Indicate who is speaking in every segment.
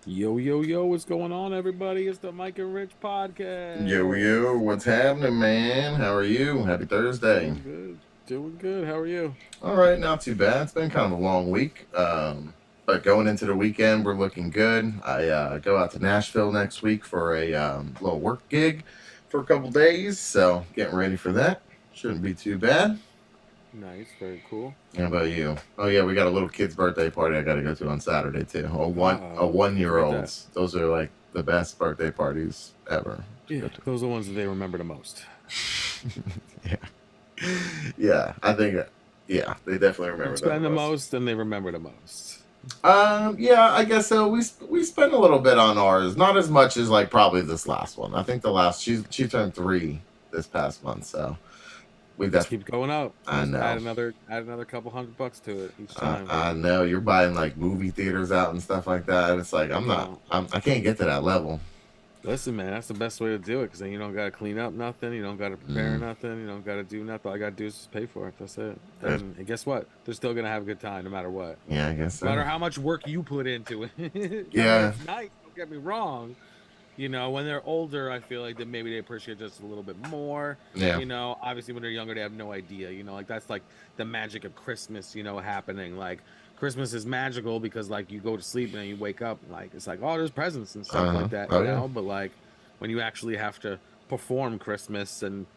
Speaker 1: Yo, yo, yo, what's going on, everybody? It's the Mike and Rich
Speaker 2: Yo,
Speaker 1: podcast.
Speaker 2: yo, what's happening, man? How are you? Happy Thursday.
Speaker 1: Doing good. Doing good. How are you?
Speaker 2: All right, not too bad. It's been kind of a long week. But going into the weekend, we're looking good. I go out to Nashville next week for a little work gig for a couple days. So getting ready for that. Shouldn't be too bad.
Speaker 1: Nice. Very cool.
Speaker 2: How about you? Oh yeah, we got a little kid's birthday party I got to go to on Saturday too. A one
Speaker 1: Don't
Speaker 2: year
Speaker 1: forget that.
Speaker 2: olds. Those are like the best birthday parties ever to
Speaker 1: Yeah,
Speaker 2: go
Speaker 1: those are the ones that they remember the most.
Speaker 2: to. Yeah. Yeah, I think, yeah, they definitely remember that the
Speaker 1: Spend the
Speaker 2: most.
Speaker 1: most, and they remember the most.
Speaker 2: Yeah, I guess so. We spent a little bit on ours, not as much as like probably this last one. I think the last she turned 3 this past month, so we
Speaker 1: Just
Speaker 2: def.
Speaker 1: keep going up.
Speaker 2: I
Speaker 1: Just
Speaker 2: know,
Speaker 1: add another couple $100 to it each time.
Speaker 2: I know. You're buying like movie theaters out and stuff like that. It's like
Speaker 1: Well,
Speaker 2: I can't get to that level.
Speaker 1: listen, man, that's the best way to do it because then you don't got to clean up nothing. You don't got to prepare
Speaker 2: Mm,
Speaker 1: nothing. You don't got to do nothing. All I got to do is just pay for it. That's it.
Speaker 2: that-
Speaker 1: And guess what? They're still going to have a good time no matter what.
Speaker 2: yeah, I guess
Speaker 1: No matter
Speaker 2: so.
Speaker 1: how much work you put into it. I mean,
Speaker 2: Yeah,
Speaker 1: it's nice. Don't get me wrong. You know, when they're older, I feel like that maybe they appreciate just a little bit more.
Speaker 2: yeah.
Speaker 1: You know, obviously when they're younger, they have no idea. You know, like that's like the magic of Christmas. You know, happening. Like Christmas is magical because like you go to sleep and then you wake up, like it's like oh, there's presents and stuff like that.
Speaker 2: Oh
Speaker 1: You
Speaker 2: yeah.
Speaker 1: know, but like when you actually have to perform Christmas and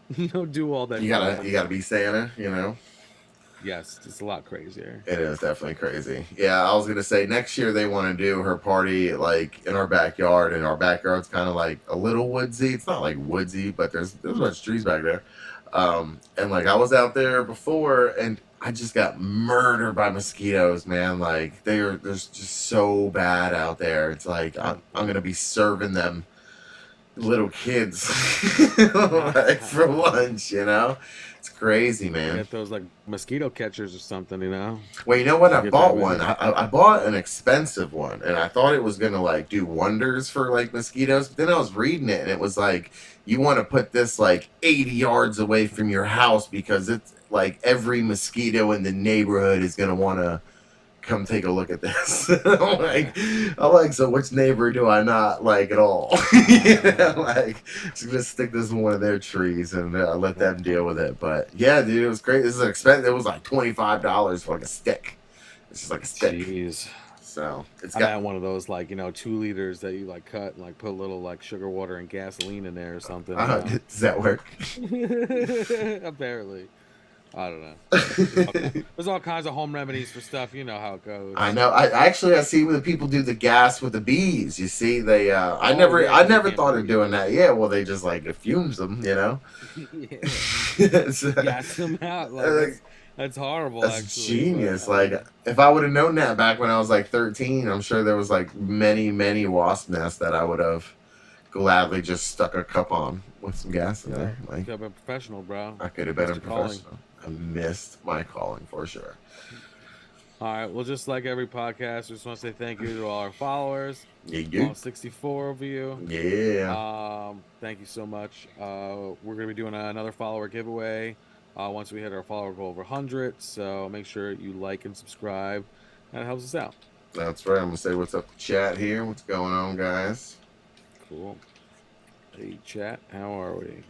Speaker 1: do all that
Speaker 2: You
Speaker 1: fun
Speaker 2: gotta
Speaker 1: stuff.
Speaker 2: be Santa. You know.
Speaker 1: Yes, it's a lot crazier.
Speaker 2: It is definitely crazy. Yeah, I was gonna say next year they want to do her party like in our backyard, and our backyard's kind of like a little woodsy. It's not like woodsy, but there's a bunch of trees back there. And like I was out there before, and I just got murdered by mosquitoes, man. Like they're just so bad out there. It's like I'm gonna be serving them little kids like for lunch, you know. It's crazy, man.
Speaker 1: Get those like mosquito catchers or something. You know,
Speaker 2: Well, you know what? I
Speaker 1: just get that
Speaker 2: bought one.
Speaker 1: ready.
Speaker 2: I bought an expensive one, and I thought it was gonna like do wonders for like mosquitoes. But then I was reading it, and it was like you want to put this like 80 yards away from your house because it's like every mosquito in the neighborhood is gonna want to come take a look at this. I'm like, so which neighbor do I not like at all? You know, like, just stick this in one of their trees and let them deal with it. But yeah, dude, it was great. This is expensive. It was like $25 for like a stick. It's just like a stick.
Speaker 1: Jeez.
Speaker 2: So it's
Speaker 1: I'm
Speaker 2: got.
Speaker 1: at one of those like 2 liters that you like cut and like put a little like sugar water and gasoline in there or something.
Speaker 2: Does that work?
Speaker 1: Apparently, I don't know. There's all kinds of home remedies for stuff. You know how it
Speaker 2: I
Speaker 1: goes.
Speaker 2: know. I see when the people do the gas with the bees. You see, they.
Speaker 1: Oh yeah,
Speaker 2: I
Speaker 1: because you
Speaker 2: never
Speaker 1: can't
Speaker 2: thought of
Speaker 1: breathe.
Speaker 2: doing that. Yeah, well, they just like it fumes them. You know.
Speaker 1: Yeah,
Speaker 2: It's,
Speaker 1: gas them out. Like
Speaker 2: like,
Speaker 1: that's horrible
Speaker 2: that's
Speaker 1: actually. But
Speaker 2: genius.
Speaker 1: I don't
Speaker 2: Like,
Speaker 1: know.
Speaker 2: if I would have known that back when I was like 13, I'm sure there was like many wasp nests that I would have gladly just stuck a cup on with some gas in
Speaker 1: Yeah,
Speaker 2: there. Like,
Speaker 1: you have been professional, bro.
Speaker 2: I could have been
Speaker 1: Missed
Speaker 2: a
Speaker 1: your calling.
Speaker 2: professional. I missed my calling for sure.
Speaker 1: All right. Well, just like every podcast, we just want to say thank you to all our followers,
Speaker 2: You
Speaker 1: all
Speaker 2: do?
Speaker 1: 64 of you.
Speaker 2: Yeah.
Speaker 1: Thank you so much. We're gonna be doing another follower giveaway once we hit our follower goal over 100. So make sure you like and subscribe. That helps us out.
Speaker 2: That's right. I'm going to say what's up to chat here. What's going on, guys?
Speaker 1: Cool. Hey, chat. How are we?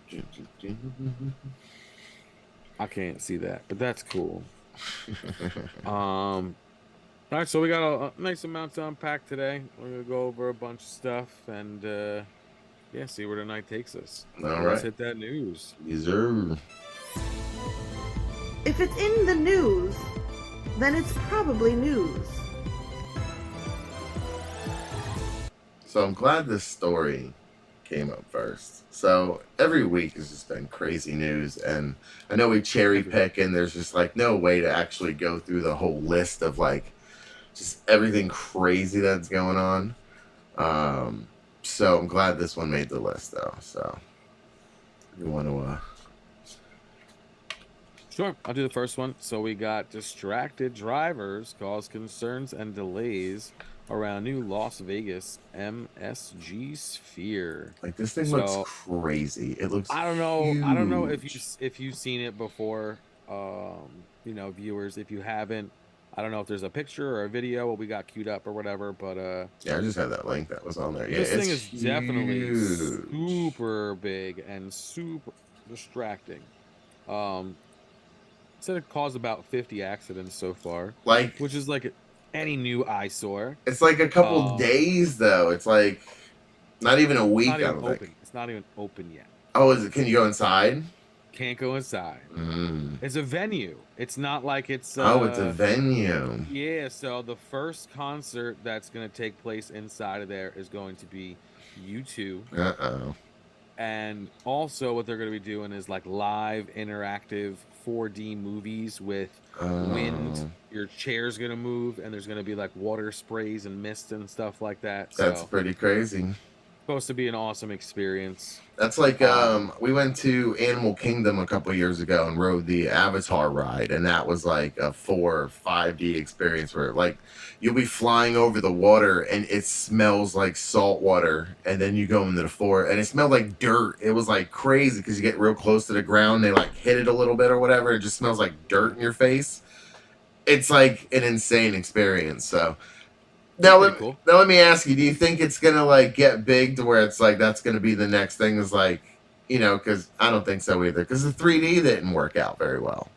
Speaker 1: I can't see that, but that's cool. All right. So we got a nice amount to unpack today. We're gonna go over a bunch of stuff and yeah, see where the night takes us.
Speaker 2: All
Speaker 1: Let's
Speaker 2: right.
Speaker 1: hit that news.
Speaker 2: Yes, sir.
Speaker 3: If it's in the news, then it's probably news.
Speaker 2: So I'm glad this story came up first. So every week has just been crazy news, and I know we cherry
Speaker 1: Every week.
Speaker 2: pick, and there's just like no way to actually go through the whole list of like just everything crazy that's going on. So I'm glad this one made the list, though. So you want to,
Speaker 1: Sure, I'll do the first one. So we got distracted drivers cause concerns and delays around new Las Vegas MSG Sphere.
Speaker 2: like this thing looks
Speaker 1: So
Speaker 2: crazy. It looks
Speaker 1: I don't know. I don't know if
Speaker 2: huge.
Speaker 1: if you've seen it before. Viewers, if you haven't, I don't know if there's a picture or a video what we got queued up or whatever, but
Speaker 2: Yeah, I just had that link that was on there. Yeah,
Speaker 1: this thing
Speaker 2: it's
Speaker 1: is definitely
Speaker 2: huge.
Speaker 1: super big and super distracting. Um, said it caused about 50 accidents so far,
Speaker 2: Like
Speaker 1: which is like any new eyesore.
Speaker 2: it's like a couple
Speaker 1: Um,
Speaker 2: days though. It's like not even a
Speaker 1: it's not
Speaker 2: week, I
Speaker 1: even
Speaker 2: don't think.
Speaker 1: open. It's not even open yet.
Speaker 2: Oh, is it? Can you go inside?
Speaker 1: Can't go inside.
Speaker 2: Mm.
Speaker 1: It's a venue. It's not like it's
Speaker 2: Oh, it's a venue.
Speaker 1: yeah, so the first concert that's going to take place inside of there is going to be U2.
Speaker 2: Uh-oh.
Speaker 1: And also what they're going to be doing is like live interactive 4D movies with wind.
Speaker 2: Oh,
Speaker 1: Your chair's going to move and there's going to be like water sprays and mist and stuff like that.
Speaker 2: that's
Speaker 1: So
Speaker 2: pretty crazy.
Speaker 1: supposed to be an awesome experience.
Speaker 2: That's like we went to Animal Kingdom a couple years ago and rode the Avatar ride, and that was like a 4 or 5D experience where like you'll be flying over the water and it smells like salt water, and then you go into the forest and it smelled like dirt. It was like crazy because you get real close to the ground, they like hit it a little bit or whatever. It just smells like dirt in your face. It's like an insane experience. So now
Speaker 1: Pretty cool.
Speaker 2: now let me ask you, do you think it's gonna like get big to where it's like that's gonna be the next thing is like, you know, because I don't think so either, because the 3D didn't work out very well.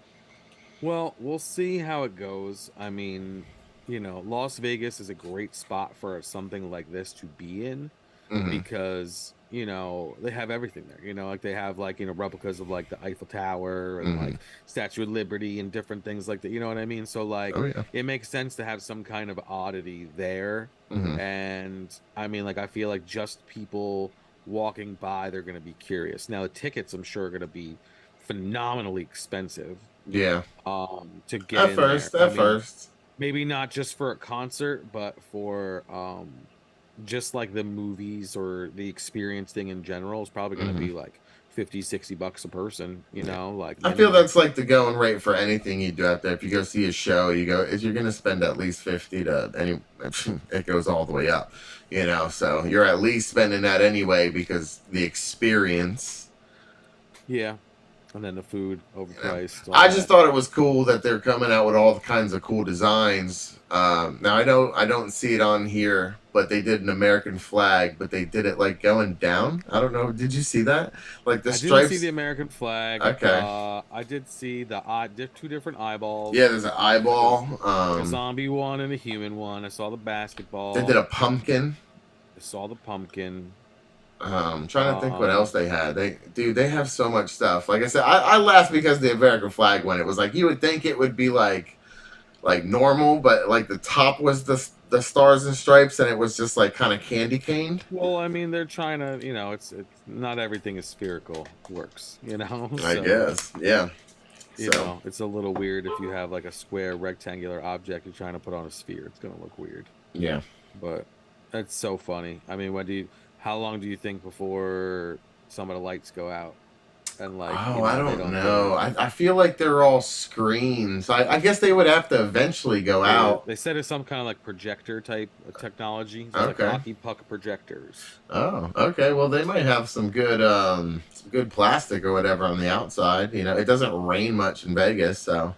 Speaker 1: Well, we'll see how it goes. I mean, Las Vegas is a great spot for something like this to be in
Speaker 2: Hmm.
Speaker 1: because, they have everything there. Like they have like, replicas of like the Eiffel Tower and
Speaker 2: Hmm.
Speaker 1: like Statue of Liberty and different things like that. You know what I mean? So like
Speaker 2: Oh yeah.
Speaker 1: it makes sense to have some kind of oddity there.
Speaker 2: Hmm.
Speaker 1: And I mean, like I feel like just people walking by, they're going to be curious. Now the tickets, I'm sure, are going to be phenomenally expensive
Speaker 2: Yeah.
Speaker 1: to get
Speaker 2: At
Speaker 1: in there.
Speaker 2: first,
Speaker 1: I
Speaker 2: at
Speaker 1: mean,
Speaker 2: first.
Speaker 1: maybe not just for a concert, but for just like the movies or the experience thing in general is probably going to
Speaker 2: Hmm.
Speaker 1: be like 50, $60 a person, like
Speaker 2: I feel
Speaker 1: minimum.
Speaker 2: that's like the going rate for anything you do out there. If you go see a show, you're gonna spend at least 50 to any. It goes all the way up, you know. So you're at least spending that anyway because the experience.
Speaker 1: Yeah. And then the food
Speaker 2: You know.
Speaker 1: overpriced, all
Speaker 2: I just
Speaker 1: that.
Speaker 2: thought it was cool that they're coming out with all kinds of cool designs. Now I don't see it on here, but they did an American flag, but they did it like going down. I don't know. Did you see that? Like the
Speaker 1: I didn't see
Speaker 2: stripes.
Speaker 1: the American flag.
Speaker 2: Okay.
Speaker 1: I did see the eye, two different eyeballs.
Speaker 2: Yeah, there's an eyeball.
Speaker 1: A zombie one and a human one. I saw the
Speaker 2: They did
Speaker 1: basketball.
Speaker 2: a pumpkin.
Speaker 1: I saw the pumpkin.
Speaker 2: Trying to think what else
Speaker 1: Um,
Speaker 2: they had. They have so much stuff. Like I said, I laughed because the American flag one. It was like you would think it would be like normal, but like the top was the stars and stripes, and it was just like kind of candy caned.
Speaker 1: well, I mean, they're trying to, it's not everything is spherical works,
Speaker 2: I
Speaker 1: So,
Speaker 2: guess, yeah. So
Speaker 1: it's a little weird if you have like a square rectangular object you're trying to put on a sphere. It's gonna look weird.
Speaker 2: yeah.
Speaker 1: But that's so funny. I mean, how long do you think before some of the lights go out and like,
Speaker 2: Oh, I
Speaker 1: they
Speaker 2: don't
Speaker 1: don't
Speaker 2: know.
Speaker 1: burn?
Speaker 2: I feel like they're all screens. I guess they would have to eventually go
Speaker 1: Yeah,
Speaker 2: out.
Speaker 1: they said it's some kind of like projector type technology. It's like
Speaker 2: Okay.
Speaker 1: hockey puck projectors.
Speaker 2: Oh, okay. Well, they might have some good plastic or whatever on the outside. You know, it doesn't rain much in Vegas, so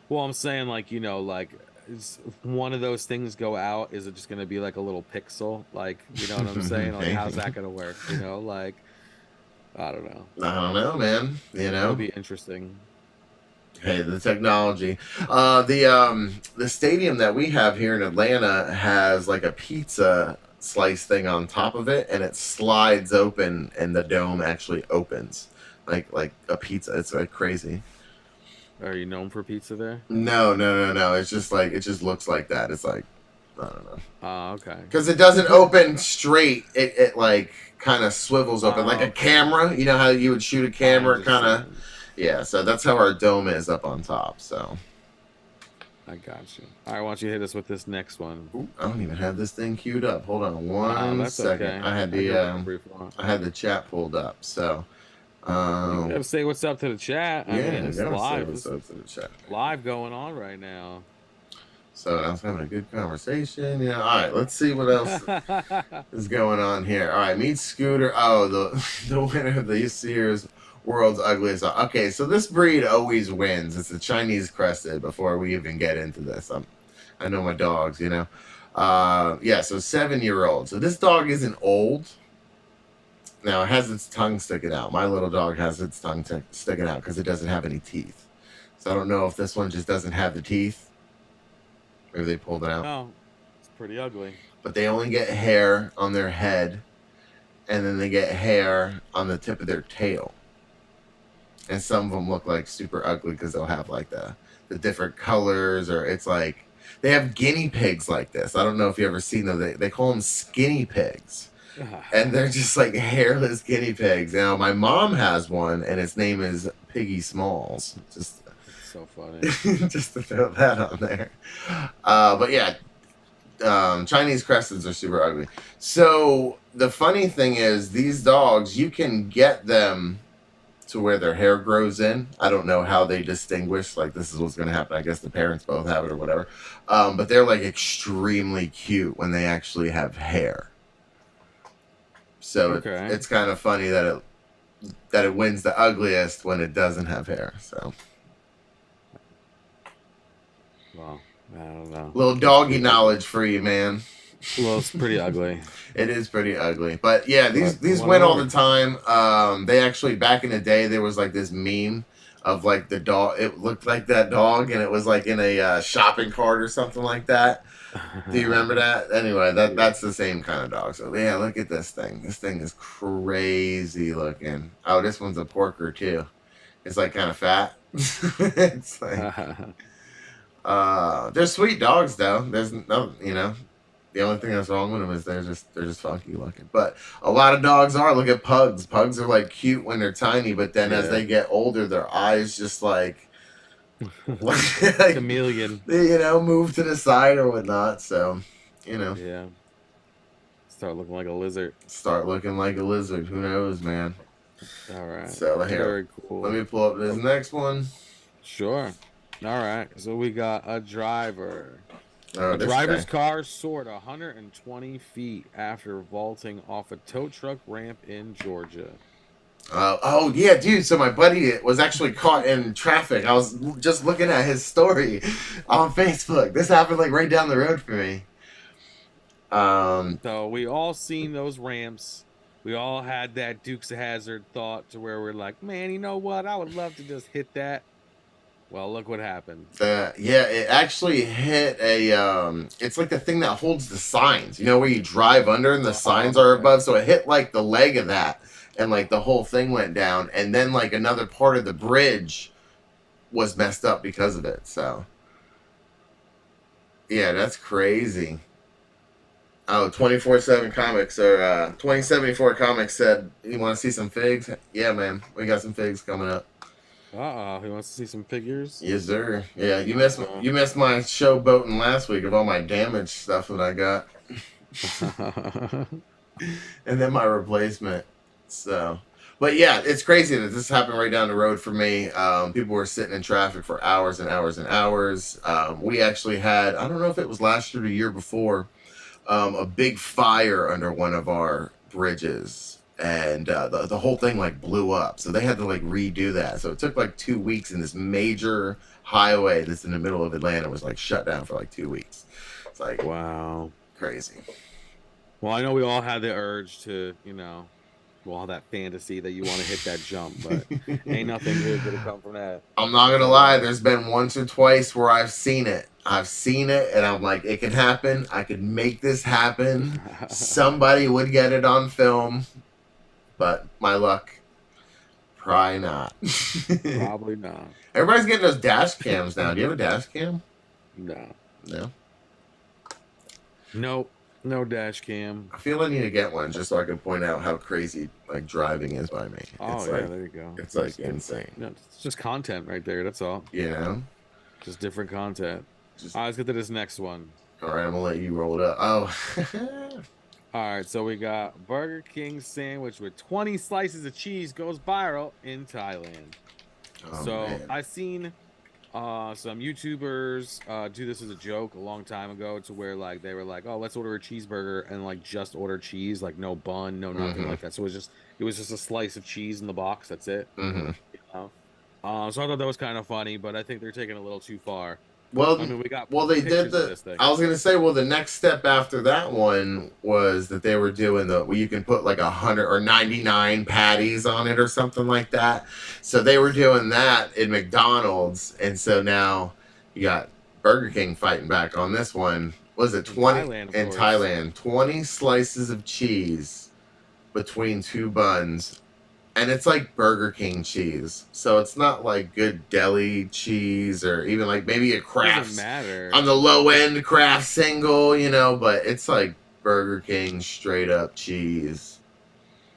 Speaker 1: Well, I'm saying like, like if one of those things go out, is it just gonna be like a little pixel? Like, you know what I'm saying? Like, how's that gonna work? Like, I don't know.
Speaker 2: I don't know, man. You
Speaker 1: It'll
Speaker 2: know,
Speaker 1: be interesting.
Speaker 2: hey, the technology. The stadium that we have here in Atlanta has like a pizza slice thing on top of it, and it slides open, and the dome actually opens like a pizza. It's like crazy.
Speaker 1: Are you known for pizza there?
Speaker 2: No. It's just like it just looks like that. It's like I don't know.
Speaker 1: Okay.
Speaker 2: Because it doesn't open straight. It like kind of swivels open like a
Speaker 1: Okay.
Speaker 2: camera. You know how you would shoot a
Speaker 1: I
Speaker 2: camera, kind of.
Speaker 1: understand.
Speaker 2: Yeah. So that's how our dome is up on top. So
Speaker 1: I got you. All right, why don't you hit us with this next one?
Speaker 2: ooh, I don't even have this thing queued up. Hold on one
Speaker 1: That's
Speaker 2: second.
Speaker 1: okay.
Speaker 2: I had
Speaker 1: I can
Speaker 2: the
Speaker 1: brief one.
Speaker 2: I had the chat pulled up. So
Speaker 1: You gotta
Speaker 2: um
Speaker 1: say what's up to the chat. I
Speaker 2: yeah,
Speaker 1: mean, it's
Speaker 2: gotta say
Speaker 1: live.
Speaker 2: what's
Speaker 1: It's
Speaker 2: up to the chat.
Speaker 1: live going on right now.
Speaker 2: So I was having a good conversation. Yeah. All right. Let's see what else is going on here. All right, meet Scooter. Oh, the winner of this year's World's Ugliest. Okay, so this breed always wins. It's the Chinese crested. Before we even get into this, I know my dogs, you know. Yeah, so 7-year-old. So this dog isn't old. Now it has its tongue sticking out. My little dog has its tongue sticking out because it doesn't have any teeth. So I don't know if this one just doesn't have the teeth. Maybe they pulled it out.
Speaker 1: No, it's pretty ugly.
Speaker 2: But they only get hair on their head, and then they get hair on the tip of their tail. And some of them look like super ugly because they'll have like the different colors, or it's like they have guinea pigs like this. I don't know if you ever seen them. They call them skinny pigs. And they're just like hairless guinea pigs. Now my mom has one, and its name is Piggy Smalls. Just
Speaker 1: so funny.
Speaker 2: just to throw that on there. But yeah, Chinese cresteds are super ugly. So the funny thing is, these dogs, you can get them to where their hair grows in. I don't know how they distinguish, like, this is what's going to happen. I guess the parents both have it or whatever. But they're like extremely cute when they actually have hair. So it's kind of funny that it wins the ugliest when it doesn't have hair. So,
Speaker 1: well, I don't know.
Speaker 2: Little doggy knowledge for you, man.
Speaker 1: Well, it's pretty ugly.
Speaker 2: It is pretty ugly. But yeah, these win all the time. They actually, back in the day, there was like this meme of like the dog. It looked like that dog, and it was like in a shopping cart or something like that. Do you remember that? Anyway, that's the same kind of dog. So yeah, look at this thing. This thing is crazy looking. Oh, this one's a porker too. It's like kind of fat. It's like they're sweet dogs though. There's no, you know, the only thing that's wrong with them is they're just funky looking. But a lot of dogs are. Look at pugs. Pugs are like cute when they're tiny, but then as they get older, their eyes just like
Speaker 1: chameleon,
Speaker 2: you know, move to the side or whatnot. So, you know,
Speaker 1: yeah, start looking like a lizard.
Speaker 2: Who knows, man?
Speaker 1: All right.
Speaker 2: So here,
Speaker 1: very cool.
Speaker 2: Let me pull up this next one.
Speaker 1: Sure. All right. So we got a driver.
Speaker 2: Oh,
Speaker 1: a driver's car soared 120 feet after vaulting off a tow truck ramp in Georgia.
Speaker 2: Oh yeah, dude. So my buddy was actually caught in traffic. I was just looking at his story on Facebook. This happened like right down the road for me.
Speaker 1: So we all seen those ramps. We all had that Dukes of Hazzard thought to where we're like, man, you know what? I would love to just hit that. Well, look what happened.
Speaker 2: Yeah, it actually hit a. It's like the thing that holds the signs. You know, where you drive under and the signs are above. So it hit like the leg of that. And like the whole thing went down, and then like another part of the bridge was messed up because of it. So yeah, that's crazy. Oh, 24/7 Comics or 2074 Comics said, you want to see some figs? Yeah, man, we got some figs coming up.
Speaker 1: He wants to see some figures.
Speaker 2: Yes, sir. Yeah, you missed my show boating last week of all my damaged stuff that I got, and then my replacement. So, but yeah, it's crazy that this happened right down the road for me. People were sitting in traffic for hours and hours and hours. We actually had, I don't know if it was last year or the year before, a big fire under one of our bridges, and the whole thing like blew up. So they had to like redo that. So it took like 2 weeks, and this major highway that's in the middle of Atlanta was like shut down for like 2 weeks. It's like,
Speaker 1: wow,
Speaker 2: crazy.
Speaker 1: Well, I know we all had the urge to, you know, all that fantasy that you want to hit that jump, but ain't nothing good gonna come from that.
Speaker 2: I'm not gonna lie, there's been once or twice where I've seen it, and I'm like, it can happen. I could make this happen. Somebody would get it on film, but my luck, probably not.
Speaker 1: Probably not.
Speaker 2: Everybody's getting those dash cams now. Do you have a dash cam?
Speaker 1: No.
Speaker 2: Nope.
Speaker 1: No dash cam.
Speaker 2: I feel I need to get one just so I can point out how crazy like driving is by me.
Speaker 1: Oh,
Speaker 2: it's
Speaker 1: yeah,
Speaker 2: like,
Speaker 1: there you go.
Speaker 2: It's like insane.
Speaker 1: No, it's just content right there. That's all.
Speaker 2: You know?
Speaker 1: Just different content. All right, let's get to this next one.
Speaker 2: All right, I'm going to let you roll it up. Oh.
Speaker 1: All right, so we got Burger King sandwich with 20 slices of cheese goes viral in Thailand.
Speaker 2: Oh,
Speaker 1: so
Speaker 2: man.
Speaker 1: I seen some YouTubers do this as a joke a long time ago, to where like they were like, oh, let's order a cheeseburger and like just order cheese, like no bun, no nothing like that. So it was just a slice of cheese in the box. That's it. You know? So I thought that was kind of funny, but I think they're taking it a little too far.
Speaker 2: Well,
Speaker 1: I mean, we got
Speaker 2: they did
Speaker 1: pictures of this thing.
Speaker 2: I was gonna say, well, the next step after that one was that they were doing where you can put like 100 or 99 patties on it or something like that. So they were doing that in McDonald's, and so now you got Burger King fighting back on this one. Was it 20
Speaker 1: Thailand, of
Speaker 2: in
Speaker 1: course.
Speaker 2: Thailand? 20 slices of cheese between two buns. And it's like Burger King cheese, so it's not like good deli cheese or even like maybe a
Speaker 1: Doesn't
Speaker 2: Kraft
Speaker 1: matter.
Speaker 2: on the low end Kraft single, you know. But it's like Burger King straight up cheese.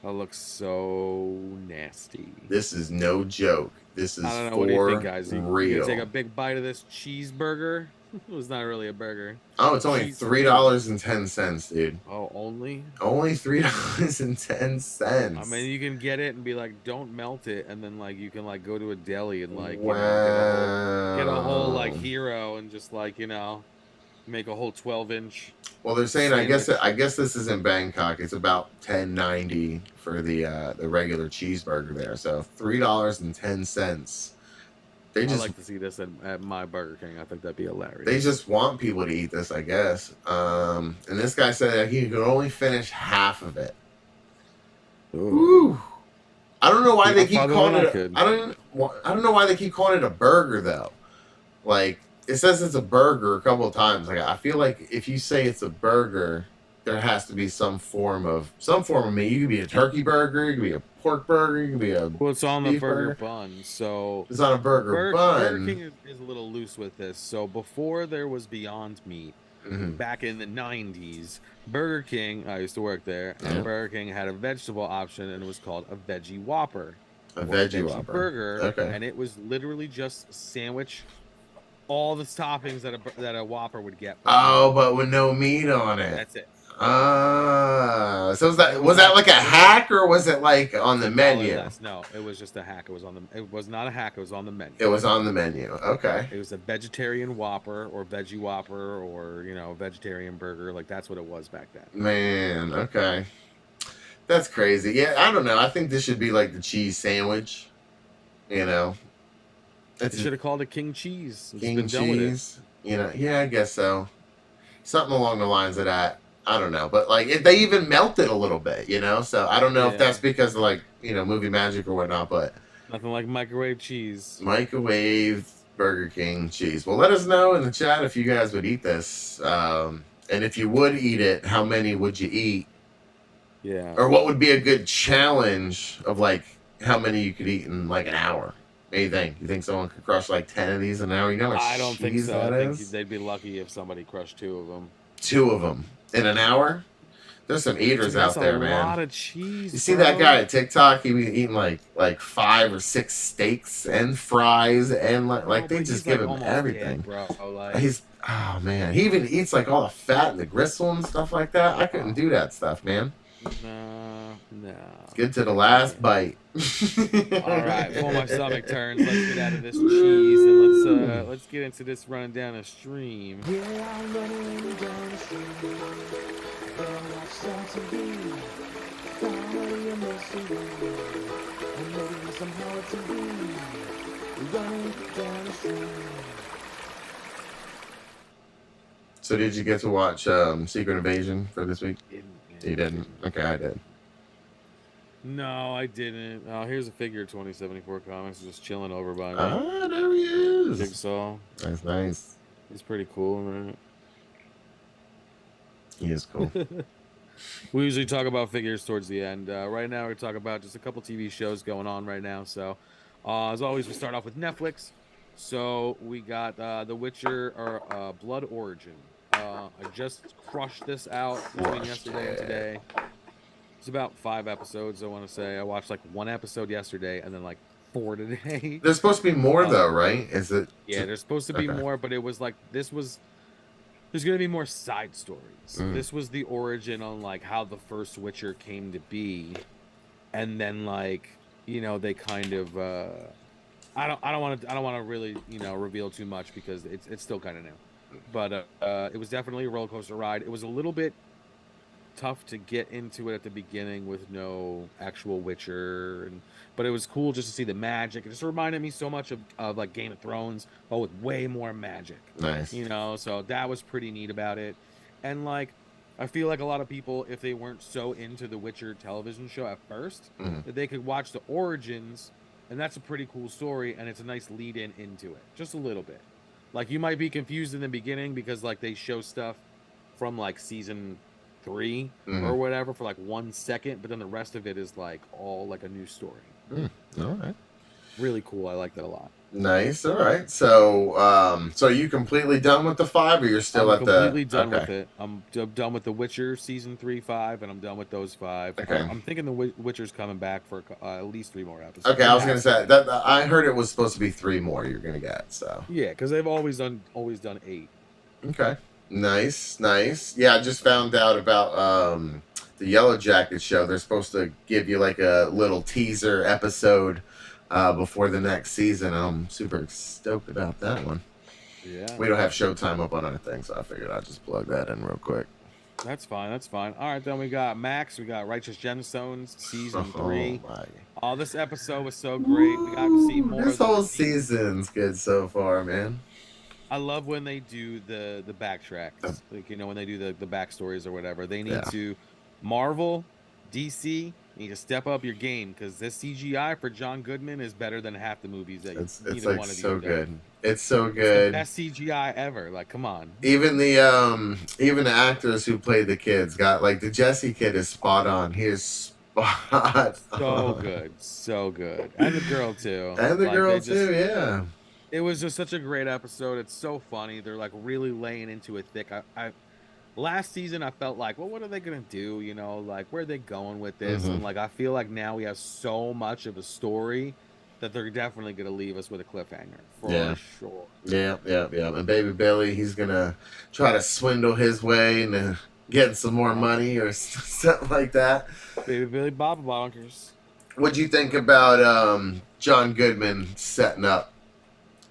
Speaker 1: That looks so nasty.
Speaker 2: This is no joke. This is
Speaker 1: I don't know.
Speaker 2: for
Speaker 1: What do you think, guys? You
Speaker 2: real.
Speaker 1: take a big bite of this cheeseburger? It was not really a burger.
Speaker 2: Oh, it's only $3.10, dude.
Speaker 1: Oh, only?
Speaker 2: Only $3.10.
Speaker 1: I mean, you can get it and be like, don't melt it, and then like you can like go to a deli and like get a whole like hero and just like make a whole 12-inch.
Speaker 2: Well, they're saying I guess this is in Bangkok. It's about $10.90 for the regular cheeseburger there. So $3.10. I'd
Speaker 1: like to see this at my Burger King. I think that'd be hilarious.
Speaker 2: They just want people to eat this, I guess. And this guy said that he could only finish half of it. Ooh. I don't know why they keep calling it. I don't know why they keep calling it a burger though. Like it says it's a burger a couple of times. Like I feel like if you say it's a burger, there has to be some form of meat. You could be a turkey burger, you could be a pork burger, you could be a
Speaker 1: it's on the burger bun. So
Speaker 2: it's on a burger bun.
Speaker 1: Burger King is a little loose with this. So before there was Beyond Meat, back in the 90s, Burger King, I used to work there, and Burger King had a vegetable option, and it was called a Veggie Whopper.
Speaker 2: A Veggie Whopper
Speaker 1: burger,
Speaker 2: okay.
Speaker 1: And it was literally just sandwich all the toppings that a Whopper would get.
Speaker 2: Oh, but with no meat on it.
Speaker 1: That's it.
Speaker 2: So was that like a hack or was it like on the menu?
Speaker 1: No, it was just a hack. It was not a hack. It was on the menu.
Speaker 2: It was on the menu. Okay.
Speaker 1: It was a vegetarian Whopper or Veggie Whopper or vegetarian burger. Like that's what it was back then.
Speaker 2: Man, okay. That's crazy. Yeah, I don't know. I think this should be like the cheese sandwich. They
Speaker 1: should have called it King Cheese.
Speaker 2: King Cheese. Yeah, I guess so. Something along the lines of that. I don't know, but like they even melted a little bit, So I don't know if that's because of like movie magic or whatnot, but
Speaker 1: nothing like microwave cheese.
Speaker 2: Microwave Burger King cheese. Well, let us know in the chat if you guys would eat this, and if you would eat it, how many would you eat?
Speaker 1: Yeah.
Speaker 2: Or what would be a good challenge of like how many you could eat in like an hour? What do you think? You think someone could crush like 10 of these in an hour?
Speaker 1: I don't think so. I think they'd be lucky if somebody crushed 2 of them.
Speaker 2: 2 of them in an hour? There's some eaters out there, man.
Speaker 1: That's a lot of cheese.
Speaker 2: You see that guy at TikTok? He be eating like 5 or 6 steaks and fries and like they just give him everything.
Speaker 1: Dead, bro. Like,
Speaker 2: oh man, he even eats like all the fat and the gristle and stuff like that. I couldn't do that stuff, man.
Speaker 1: No.
Speaker 2: Get to the last bite.
Speaker 1: All right, before my stomach turns, let's get out of this cheese and let's get into this running down a stream.
Speaker 4: Yeah, I'm running down the stream. There I start to be. Finally a mystery. I'm ready somehow to be. Running down the stream.
Speaker 2: So did you get to watch Secret Invasion for this week? You didn't? Okay, I did.
Speaker 1: No, I didn't. Oh, here's a figure 2074 comics just chilling over by me.
Speaker 2: Ah, there he is.
Speaker 1: Jigsaw.
Speaker 2: That's nice.
Speaker 1: He's pretty cool, right?
Speaker 2: He is cool.
Speaker 1: We usually talk about figures towards the end. Right now, we're talking about just a couple TV shows going on right now. So, as always, we start off with Netflix. So, we got The Witcher or Blood Origin. I just crushed this out between yesterday and today. It's about 5 episodes, I want to say. I watched like 1 episode yesterday and then like 4 today.
Speaker 2: There's supposed to be more though, right? Is it?
Speaker 1: Yeah, there's supposed to be more, but it was like there's going to be more side stories. This was the origin on like how the first Witcher came to be, and then like they kind of I don't want to really reveal too much because it's still kind of new, but it was definitely a roller coaster ride. It was a little bit tough to get into it at the beginning with no actual Witcher, but it was cool just to see the magic. It just reminded me so much of like Game of Thrones, but with way more magic.
Speaker 2: Nice.
Speaker 1: So that was pretty neat about it. And like I feel like a lot of people, if they weren't so into the Witcher television show at first, that they could watch the origins, and that's a pretty cool story, and it's a nice lead in into it, just a little bit. Like you might be confused in the beginning because like they show stuff from like season 3 or whatever for like 1 second, but then the rest of it is like all like a new story.
Speaker 2: All right.
Speaker 1: Really cool. I like that a lot.
Speaker 2: Nice. All right. So, so are you completely done with the 5, or you're still
Speaker 1: I'm
Speaker 2: at the?
Speaker 1: completely done with it. I'm done with The Witcher season 3, 5, and I'm done with those 5.
Speaker 2: Okay.
Speaker 1: I'm thinking The Witcher's coming back for at least 3 more episodes.
Speaker 2: Okay, I was gonna say that I heard it was supposed to be 3 more you're gonna get. So
Speaker 1: yeah, because they've always done 8.
Speaker 2: okay, nice. Yeah, I just found out about the Yellow Jacket show. They're supposed to give you like a little teaser episode before the next season. I'm super stoked about that one.
Speaker 1: Yeah.
Speaker 2: We don't have Showtime up on our thing, so I figured I'd just plug that in real quick.
Speaker 1: That's fine. All right, then we got Max. We got Righteous Gemstones season 3. Oh, this episode was so great. We got to see more.
Speaker 2: This whole season's good so far, man.
Speaker 1: I love when they do the backtracks, like when they do the backstories or whatever. They need to Marvel, DC need to step up your game because this CGI for John Goodman is better than half the movies that
Speaker 2: it's
Speaker 1: either
Speaker 2: like
Speaker 1: one of
Speaker 2: so
Speaker 1: you
Speaker 2: good.
Speaker 1: done.
Speaker 2: It's so good.
Speaker 1: It's the best CGI ever. Like, come on.
Speaker 2: Even the actors who played the kids got like the Jesse kid is spot on. He is spot on.
Speaker 1: So good, and the girl too.
Speaker 2: And the girl too. Yeah.
Speaker 1: It was just such a great episode. It's so funny. They're like really laying into it thick. I last season I felt like, well, what are they gonna do? Like where are they going with this? And like I feel like now we have so much of a story that they're definitely gonna leave us with a cliffhanger for sure.
Speaker 2: Yeah. And Baby Billy, he's gonna try to swindle his way into getting some more money or something like that.
Speaker 1: Baby Billy Baba Bonkers.
Speaker 2: What'd you think about John Goodman setting up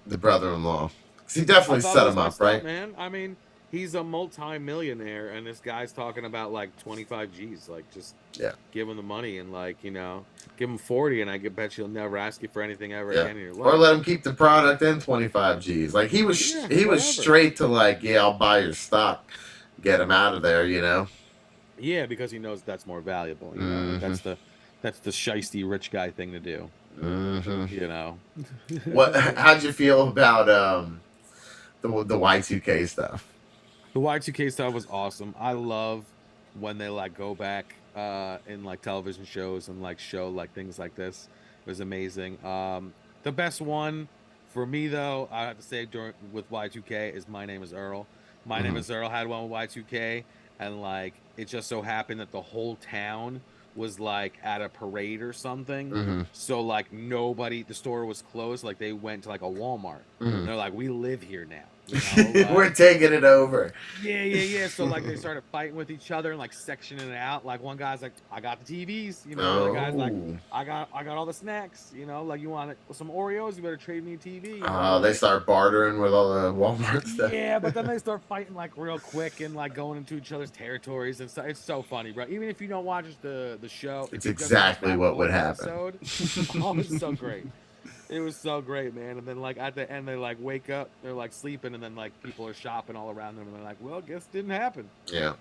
Speaker 2: the brother-in-law? Because he definitely set him up, right?
Speaker 1: Man, I mean, he's a multi-millionaire, and this guy's talking about like 25 G's, like just give him the money and like give him 40, and I bet you'll never ask you for anything ever again in your life.
Speaker 2: Or let him keep the product and 25 G's. Like he was straight to like, I'll buy your stock, get him out of there,
Speaker 1: Yeah, because he knows that's more valuable. That's the shiesty rich guy thing to do.
Speaker 2: How'd you feel about the Y2K stuff?
Speaker 1: The Y2K stuff was awesome. I love when they like go back in like television shows and like show like things like this. It was amazing. The best one for me though, I have to say with Y2K is My Name Is Earl. My Name Is Earl had one with Y2K, and like it just so happened that the whole town was like at a parade or something, so like the store was closed, like they went to like a Walmart. They're like, we live here now,
Speaker 2: we're taking it over.
Speaker 1: So like they started fighting with each other and like sectioning it out. Like one guy's like, I got the TVs, the other guy's like, I got all the snacks, like you want some Oreos, you better trade me a TV.
Speaker 2: They start bartering with all the Walmart stuff.
Speaker 1: Yeah, but then they start fighting like real quick and like going into each other's territories and stuff. It's so funny, bro. Even if you don't watch the show,
Speaker 2: it's exactly what would happen.
Speaker 1: It's so great. It was so great, man. And then like at the end, they like wake up, they're like sleeping, and then like people are shopping all around them, and they're like, "Well, guess it didn't happen."
Speaker 2: Yeah.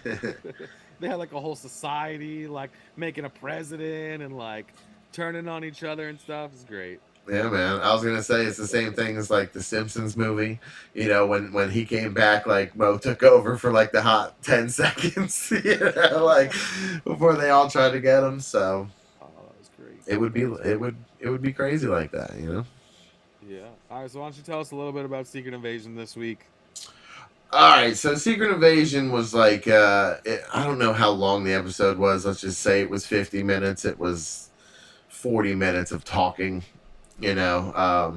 Speaker 1: They had like a whole society, like making a president and like turning on each other and stuff. It's great.
Speaker 2: Yeah, man. I was gonna say it's the same thing as like the Simpsons movie. When he came back, like Mo took over for like the hot 10 seconds. Like before they all tried to get him. So
Speaker 1: that was great.
Speaker 2: It would be crazy like that,
Speaker 1: Yeah. All right. So why don't you tell us a little bit about Secret Invasion this week?
Speaker 2: All right. So Secret Invasion was like I don't know how long the episode was. Let's just say it was 50 minutes. It was 40 minutes of talking.
Speaker 1: Yeah.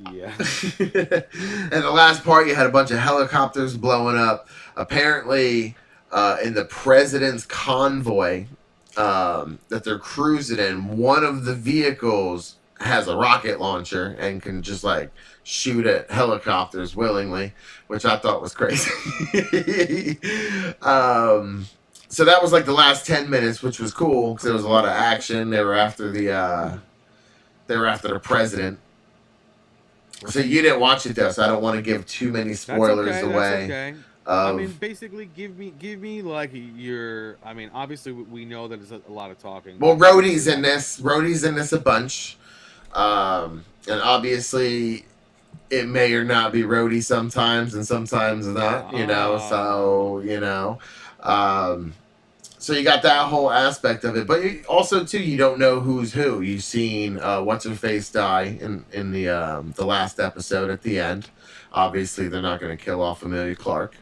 Speaker 2: And the last part, you had a bunch of helicopters blowing up. Apparently, in the president's convoy that they're cruising in, one of the vehicles has a rocket launcher and can just like shoot at helicopters willingly, which I thought was crazy. So that was like the last 10 minutes, which was cool because there was a lot of action. They were after the president. So you didn't watch it though, so I don't want to give too many spoilers
Speaker 1: That's
Speaker 2: away.
Speaker 1: okay. I mean, basically, give me like your. I mean, obviously, we know that it's a lot of talking.
Speaker 2: Well, Rhodey's in this. Rhodey's in this a bunch, and obviously, it may or not be Rhodey sometimes, and sometimes not. You know, so you know. So you got that whole aspect of it, but also too, you don't know who's who. You've seen what's her face die in the last episode at the end. Obviously, they're not going to kill off Amelia Clark.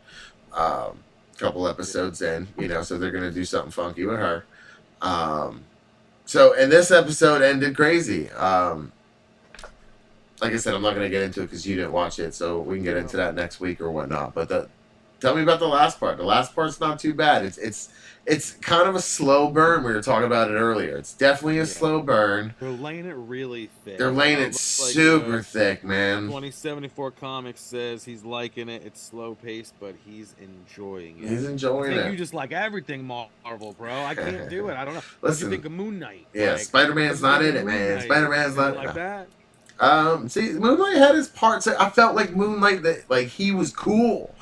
Speaker 2: Couple episodes in, you know, so they're going to do something funky with her. So, and this episode ended crazy. Like I said, I'm not going to get into it because you didn't watch it, so we can get into that next week or whatnot. But tell me about the last part. The last part's not too bad. It's kind of a slow burn. We were talking about it earlier. It's definitely a slow burn.
Speaker 1: They're laying it really thick.
Speaker 2: They're laying it super thick, man.
Speaker 1: 2074 Comics says he's liking it. It's slow paced, but he's enjoying it.
Speaker 2: He's enjoying it.
Speaker 1: You just like everything Marvel, bro. I can't do it. I don't know.
Speaker 2: Listen,
Speaker 1: what do you think of Moon Knight?
Speaker 2: Yeah,
Speaker 1: like,
Speaker 2: Spider-Man's not in it, man. Spider-Man's not
Speaker 1: like that.
Speaker 2: See, Moonlight had his parts. I felt like Moonlight that like he was cool.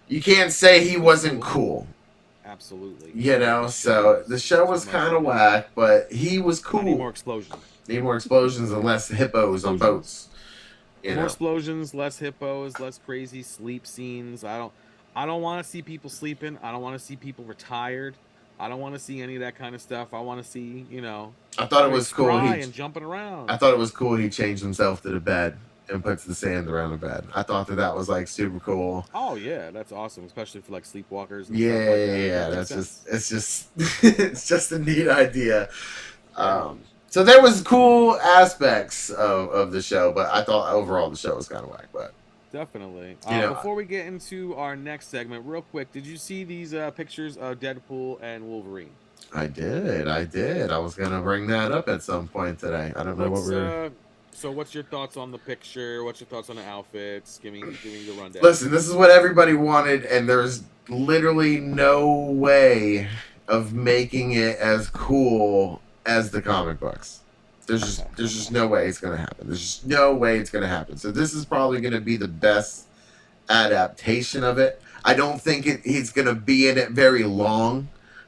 Speaker 2: You can't say he wasn't cool.
Speaker 1: Absolutely.
Speaker 2: You know, so the show was kind of whack, but he was cool.
Speaker 1: Need more explosions.
Speaker 2: Need more explosions and less hippos on boats.
Speaker 1: More explosions, less hippos, less crazy sleep scenes. I don't want to see people sleeping. I don't want to see people retired. I don't want to see any of that kind of stuff. I want to see, you know.
Speaker 2: I thought it was cool.
Speaker 1: And jumping around.
Speaker 2: I thought it was cool. He changed himself to the bed and puts the sand around the bed. I thought that was like super cool.
Speaker 1: Oh yeah, that's awesome, especially for like sleepwalkers. And
Speaker 2: yeah,
Speaker 1: stuff like
Speaker 2: that. Yeah.
Speaker 1: That's
Speaker 2: just it's just a neat idea. So there was cool aspects of the show, but I thought overall the show was kind of whack. But
Speaker 1: definitely.
Speaker 2: You know,
Speaker 1: before we get into our next segment, real quick, did you see these pictures of Deadpool and Wolverine?
Speaker 2: I did. I was gonna bring that up at some point today. I don't know what we're.
Speaker 1: So what's your thoughts on the picture? What's your thoughts on the outfits? Give me the rundown.
Speaker 2: Listen, this is what everybody wanted, and there's literally no way of making it as cool as the comic books. There's just no way it's gonna happen. There's just no way it's gonna happen. So this is probably gonna be the best adaptation of it. I don't think he's gonna be in it very long.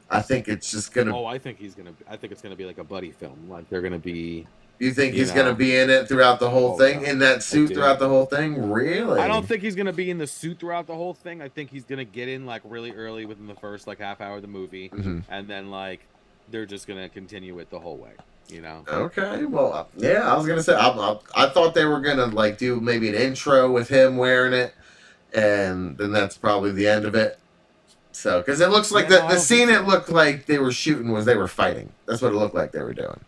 Speaker 2: I think it's just gonna.
Speaker 1: Oh, I think it's gonna be like a buddy film. Like they're gonna be.
Speaker 2: You think he's going to be in it throughout the whole thing?
Speaker 1: God.
Speaker 2: In that suit throughout the whole thing? Really?
Speaker 1: I don't think he's going to be in the suit throughout the whole thing. I think he's going to get in like really early within the first like half hour of the movie.
Speaker 2: Mm-hmm.
Speaker 1: And then like they're just going to continue it the whole way, you know?
Speaker 2: Okay. Well, yeah, I was going to say, I thought they were going to like do maybe an intro with him wearing it. And then that's probably the end of it. So, because it looks like the scene it looked like they were shooting was they were fighting. That's what it looked like they were doing.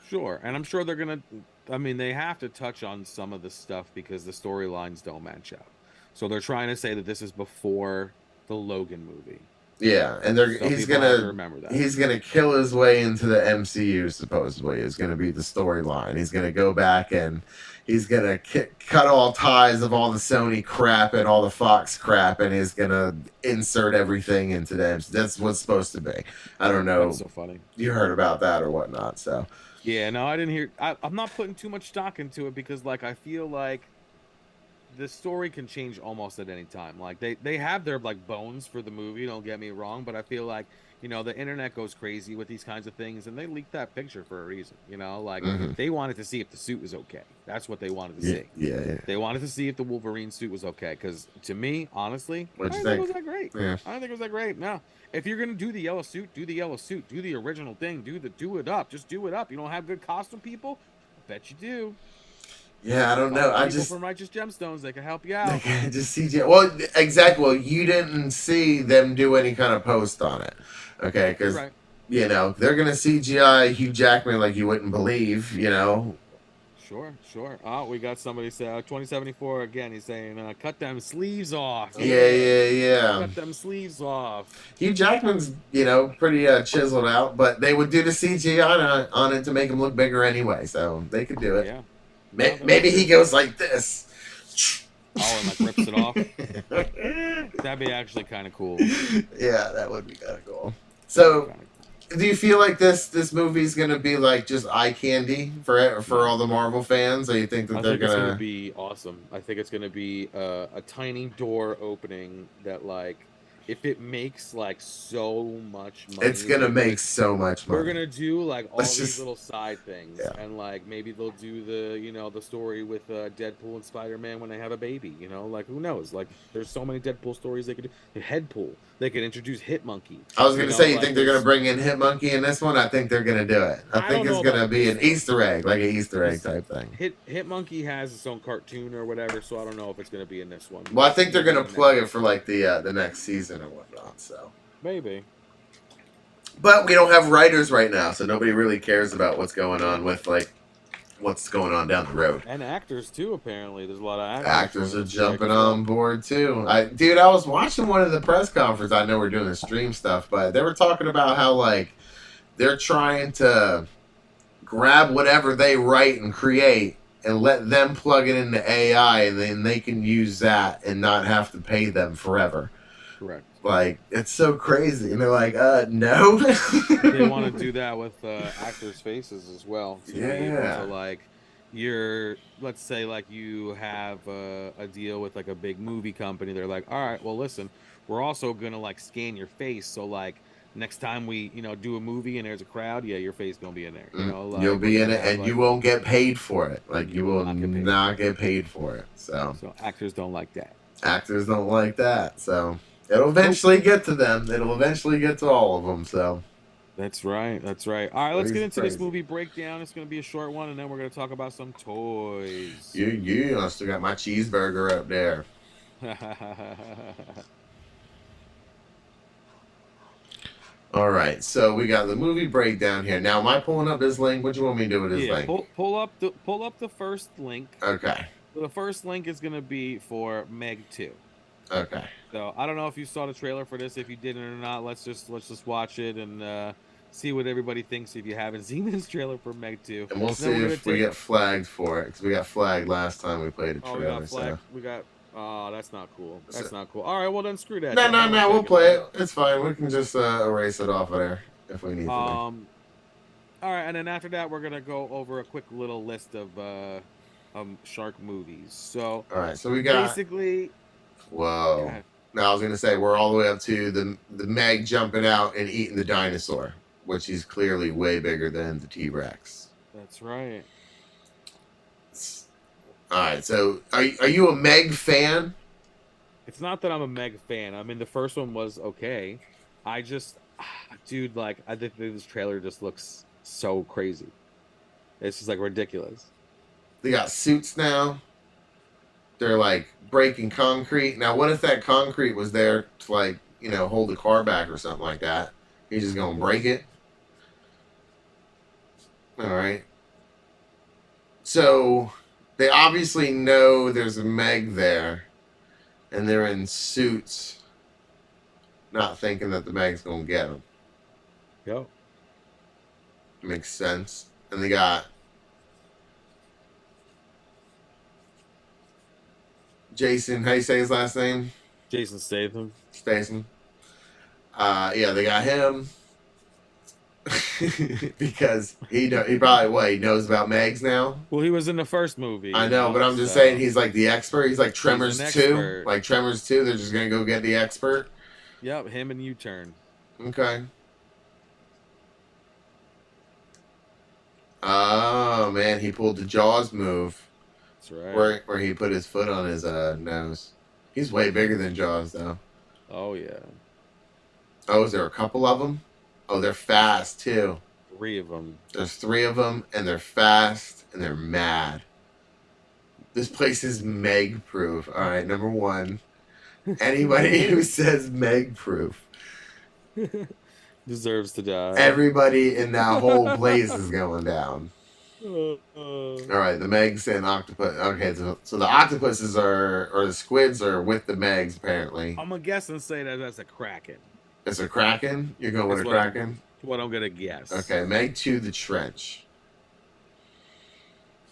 Speaker 1: Sure, and I'm sure they're gonna. I mean, they have to touch on some of the stuff because the storylines don't match up. So they're trying to say that this is before the Logan movie.
Speaker 2: Yeah, and he's gonna kill his way into the MCU. Supposedly, is gonna be the storyline. He's gonna go back and he's gonna cut all ties of all the Sony crap and all the Fox crap, and he's gonna insert everything into them. That's what's supposed to be. I don't know.
Speaker 1: That's so funny.
Speaker 2: You heard about that or whatnot? So.
Speaker 1: Yeah, no, I didn't hear. I'm not putting too much stock into it because, like, I feel like the story can change almost at any time. Like, they have their like bones for the movie. Don't get me wrong, but I feel like the internet goes crazy with these kinds of things, and they leaked that picture for a reason. Like they wanted to see if the suit was okay. That's what they wanted to see.
Speaker 2: Yeah.
Speaker 1: They wanted to see if the Wolverine suit was okay. Because to me, honestly, I
Speaker 2: didn't
Speaker 1: think it was that great.
Speaker 2: Yeah.
Speaker 1: I don't think it was that great. No. If you're gonna do the yellow suit, do the yellow suit. Do the original thing. Do it up. Just do it up. You don't have good costume people? I bet you do.
Speaker 2: Yeah, I don't know. I just
Speaker 1: from Righteous Gemstones, they can help you out.
Speaker 2: Just CGI. Well, exactly. Well, you didn't see them do any kind of post on it, okay? Because
Speaker 1: right.
Speaker 2: They're gonna CGI Hugh Jackman like you wouldn't believe.
Speaker 1: Sure. Oh, we got somebody say 2074 again. He's saying, "Cut them sleeves off."
Speaker 2: Yeah.
Speaker 1: Cut them sleeves off.
Speaker 2: Hugh Jackman's, pretty chiseled out, but they would do the CGI on it to make him look bigger anyway, so they could do it.
Speaker 1: Yeah.
Speaker 2: Maybe he goes like this.
Speaker 1: Oh, and like rips it off. That'd be actually kind of cool.
Speaker 2: Yeah, that would be kind of cool. So, do you feel like this movie is gonna be like just eye candy for all the Marvel fans, or you think that
Speaker 1: I
Speaker 2: they're
Speaker 1: think it's gonna
Speaker 2: gonna?
Speaker 1: be awesome. I think it's gonna be a tiny door opening that, like, if it makes like so much
Speaker 2: It's
Speaker 1: money,
Speaker 2: gonna make so much
Speaker 1: they're
Speaker 2: money.
Speaker 1: gonna do like all
Speaker 2: Let's
Speaker 1: these
Speaker 2: just
Speaker 1: little side things,
Speaker 2: yeah.
Speaker 1: and like maybe they'll do the story with Deadpool and Spider-Man when they have a baby. Like, who knows? Like, there's so many Deadpool stories they could do. Headpool, they could introduce Hitmonkey.
Speaker 2: I was gonna say, you
Speaker 1: Like
Speaker 2: think they're gonna
Speaker 1: there's
Speaker 2: bring in Hitmonkey in this one? I think they're gonna do it. I
Speaker 1: I
Speaker 2: think
Speaker 1: don't
Speaker 2: it's
Speaker 1: know about
Speaker 2: gonna be
Speaker 1: this
Speaker 2: an
Speaker 1: one.
Speaker 2: Easter egg, like an Easter egg
Speaker 1: 'Cause
Speaker 2: type thing.
Speaker 1: Hitmonkey has its own cartoon or whatever, so I don't know if it's gonna be in this one.
Speaker 2: Well, I think they're
Speaker 1: Maybe
Speaker 2: gonna
Speaker 1: in the
Speaker 2: plug
Speaker 1: next
Speaker 2: it for like the next season or whatnot. So,
Speaker 1: maybe.
Speaker 2: but we don't have writers right now, so nobody really cares about what's going on with like what's going on down the road.
Speaker 1: And actors too, apparently. There's a lot of
Speaker 2: Actors are
Speaker 1: showing up strike
Speaker 2: jumping
Speaker 1: as well.
Speaker 2: on board too. I was watching one of the press conferences. I know we're doing the stream stuff, but they were talking about how like they're trying to grab whatever they write and create and let them plug it into AI, and then they can use that and not have to pay them forever.
Speaker 1: Correct.
Speaker 2: Like, it's so crazy. And they're like, no.
Speaker 1: They want to do that with actors' faces as well. To be able
Speaker 2: Yeah.
Speaker 1: to, like, let's say, like, you have a deal with, like, a big movie company. They're like, all right, well, listen, we're also going to, like, scan your face. So, like, next time we, do a movie and there's a crowd, yeah, your face going to be in there. Like,
Speaker 2: You'll be
Speaker 1: we're
Speaker 2: in
Speaker 1: gonna
Speaker 2: it,
Speaker 1: have,
Speaker 2: and
Speaker 1: like,
Speaker 2: you won't get paid for it. Like, you will not get paid for it. So
Speaker 1: actors don't like that.
Speaker 2: Actors don't like that. So it'll eventually get to them. It'll eventually get to all of them. So
Speaker 1: That's right. That's right. All right, let's get into this
Speaker 2: Crazy.
Speaker 1: movie breakdown. It's going to be a short one, and then we're going to talk about some toys.
Speaker 2: I still got my cheeseburger up there. All right, so we got the movie breakdown here. Now, am I pulling up this link? What do you want me to do with this link?
Speaker 1: pull up the first link.
Speaker 2: Okay.
Speaker 1: So the first link is going to be for Meg 2.
Speaker 2: Okay.
Speaker 1: So I don't know if you saw the trailer for this. If you didn't or not, let's just watch it and see what everybody thinks. If you haven't seen this trailer for Meg 2,
Speaker 2: And we'll see if we get flagged for it, because we got flagged last time we played a trailer.
Speaker 1: we got flagged.
Speaker 2: So.
Speaker 1: We got. Oh, that's not cool. That's not cool. All right, well then screw that.
Speaker 2: No, we'll play it. It's fine. We can just erase it off of there if we need to.
Speaker 1: All right, and then after that, we're gonna go over a quick little list of shark movies. So,
Speaker 2: all right, so we got
Speaker 1: basically.
Speaker 2: Whoa! Now I was gonna say we're all the way up to the Meg jumping out and eating the dinosaur, which is clearly way bigger than the T-Rex.
Speaker 1: That's right.
Speaker 2: All right, so are you a Meg fan?
Speaker 1: It's not that I'm a Meg fan. I mean, the first one was okay. I just, dude, like, I think this trailer just looks so crazy. It's just like ridiculous.
Speaker 2: They got suits now. They're like breaking concrete. Now, what if that concrete was there to like, hold the car back or something like that? He's just gonna break it. All right. So they obviously know there's a Meg there, and they're in suits, not thinking that the Meg's gonna get them.
Speaker 1: Yo.
Speaker 2: Makes sense. And they got Jason, how you say his last name?
Speaker 1: Jason Statham.
Speaker 2: Yeah, they got him. Because he probably knows about Megs now.
Speaker 1: Well, he was in the first movie.
Speaker 2: I know, but I'm just saying he's like the expert. He's like Tremors 2. Like Tremors 2, they're just gonna go get the expert.
Speaker 1: Yep, him and U-Turn.
Speaker 2: Okay. Oh man, he pulled the Jaws move.
Speaker 1: That's right.
Speaker 2: Where he put his foot on his nose. He's way bigger than Jaws though.
Speaker 1: Oh yeah.
Speaker 2: Oh, is there a couple of them? Oh, they're fast too.
Speaker 1: 3 of them.
Speaker 2: There's 3 of them, and they're fast, and they're mad. This place is Meg-proof. All right, number 1. Anybody who says Meg-proof
Speaker 1: deserves to die.
Speaker 2: Everybody in that whole place is going down. All right, the Megs and octopus. Okay, so the octopuses or the squids are with the Megs, apparently.
Speaker 1: I'm going to guess and say that that's a Kraken.
Speaker 2: It's a Kraken? You're going with a Kraken?
Speaker 1: What I'm going to guess.
Speaker 2: Okay, Meg 2, The Trench.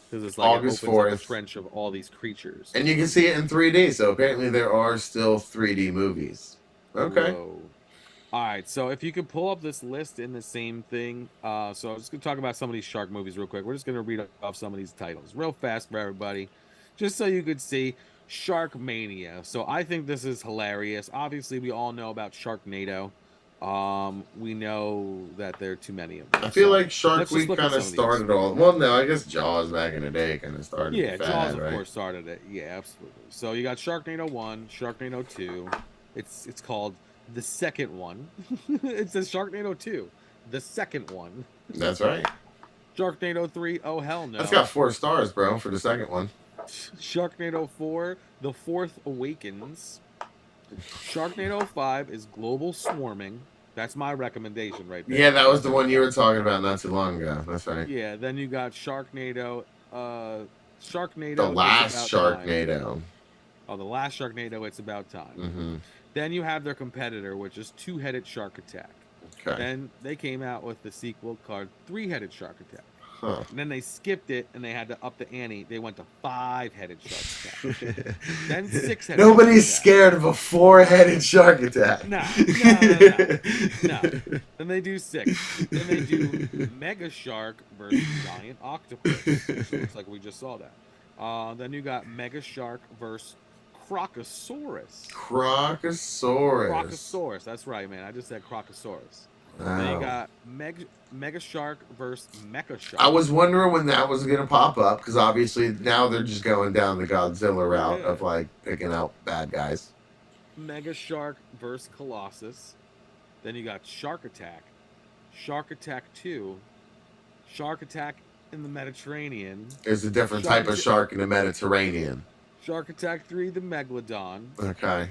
Speaker 1: Because it's like
Speaker 2: August 4th.
Speaker 1: A trench of all these creatures.
Speaker 2: And you can see it in 3D, so apparently there are still 3D movies. Okay.
Speaker 1: Whoa. All right, so if you could pull up this list in the same thing, so I'm just gonna talk about some of these shark movies real quick. We're just gonna read off some of these titles real fast for everybody, just so you could see Sharkmania. So I think this is hilarious. Obviously, we all know about Sharknado. We know that there are too many of
Speaker 2: I
Speaker 1: them.
Speaker 2: feel
Speaker 1: So
Speaker 2: like Shark
Speaker 1: let's just
Speaker 2: Week
Speaker 1: look at
Speaker 2: kind of
Speaker 1: some of these.
Speaker 2: started all. Well, no, I guess Jaws back in the day kind of started the
Speaker 1: Yeah, Jaws
Speaker 2: fad,
Speaker 1: of
Speaker 2: right?
Speaker 1: course started it. Yeah, absolutely. So you got Sharknado 1, Sharknado 2. It's called the second one. It says Sharknado 2, the second one.
Speaker 2: That's right.
Speaker 1: Sharknado 3, oh hell
Speaker 2: That's
Speaker 1: no.
Speaker 2: got 4 stars, bro, for the second one.
Speaker 1: Sharknado 4, The Fourth Awakens. Sharknado 5 is Global Swarming. That's my recommendation right there.
Speaker 2: Yeah, that was the one you were talking about not too long ago. That's right.
Speaker 1: Yeah, then you got Sharknado.
Speaker 2: The
Speaker 1: Sharknado, It's
Speaker 2: last
Speaker 1: About Time.
Speaker 2: Sharknado.
Speaker 1: Oh, the last Sharknado, It's About Time.
Speaker 2: Mm-hmm.
Speaker 1: Then you have their competitor, which is Two-Headed Shark Attack.
Speaker 2: Okay.
Speaker 1: Then they came out with the sequel called Three-Headed Shark Attack.
Speaker 2: Huh.
Speaker 1: And then they skipped it and they had to up the ante. They went to Five-Headed Shark Attack. Then Six-Headed
Speaker 2: Nobody's
Speaker 1: Shark Attack.
Speaker 2: scared of a 4-headed shark attack.
Speaker 1: No. Then they do 6. Then they do Mega Shark versus Giant Octopus. Which looks like we just saw that. Then you got Mega Shark versus Crocosaurus. Crocosaurus. That's right, man. I just said Crocosaurus.
Speaker 2: Wow.
Speaker 1: Then you got Mega Shark versus Mecha Shark.
Speaker 2: I was wondering when that was going to pop up because obviously now they're just going down the Godzilla route of like picking out bad guys.
Speaker 1: Mega Shark versus Colossus. Then you got Shark Attack, Shark Attack 2, Shark Attack in the Mediterranean.
Speaker 2: There's a different type of shark in the Mediterranean.
Speaker 1: Shark Attack 3, the Megalodon.
Speaker 2: Okay.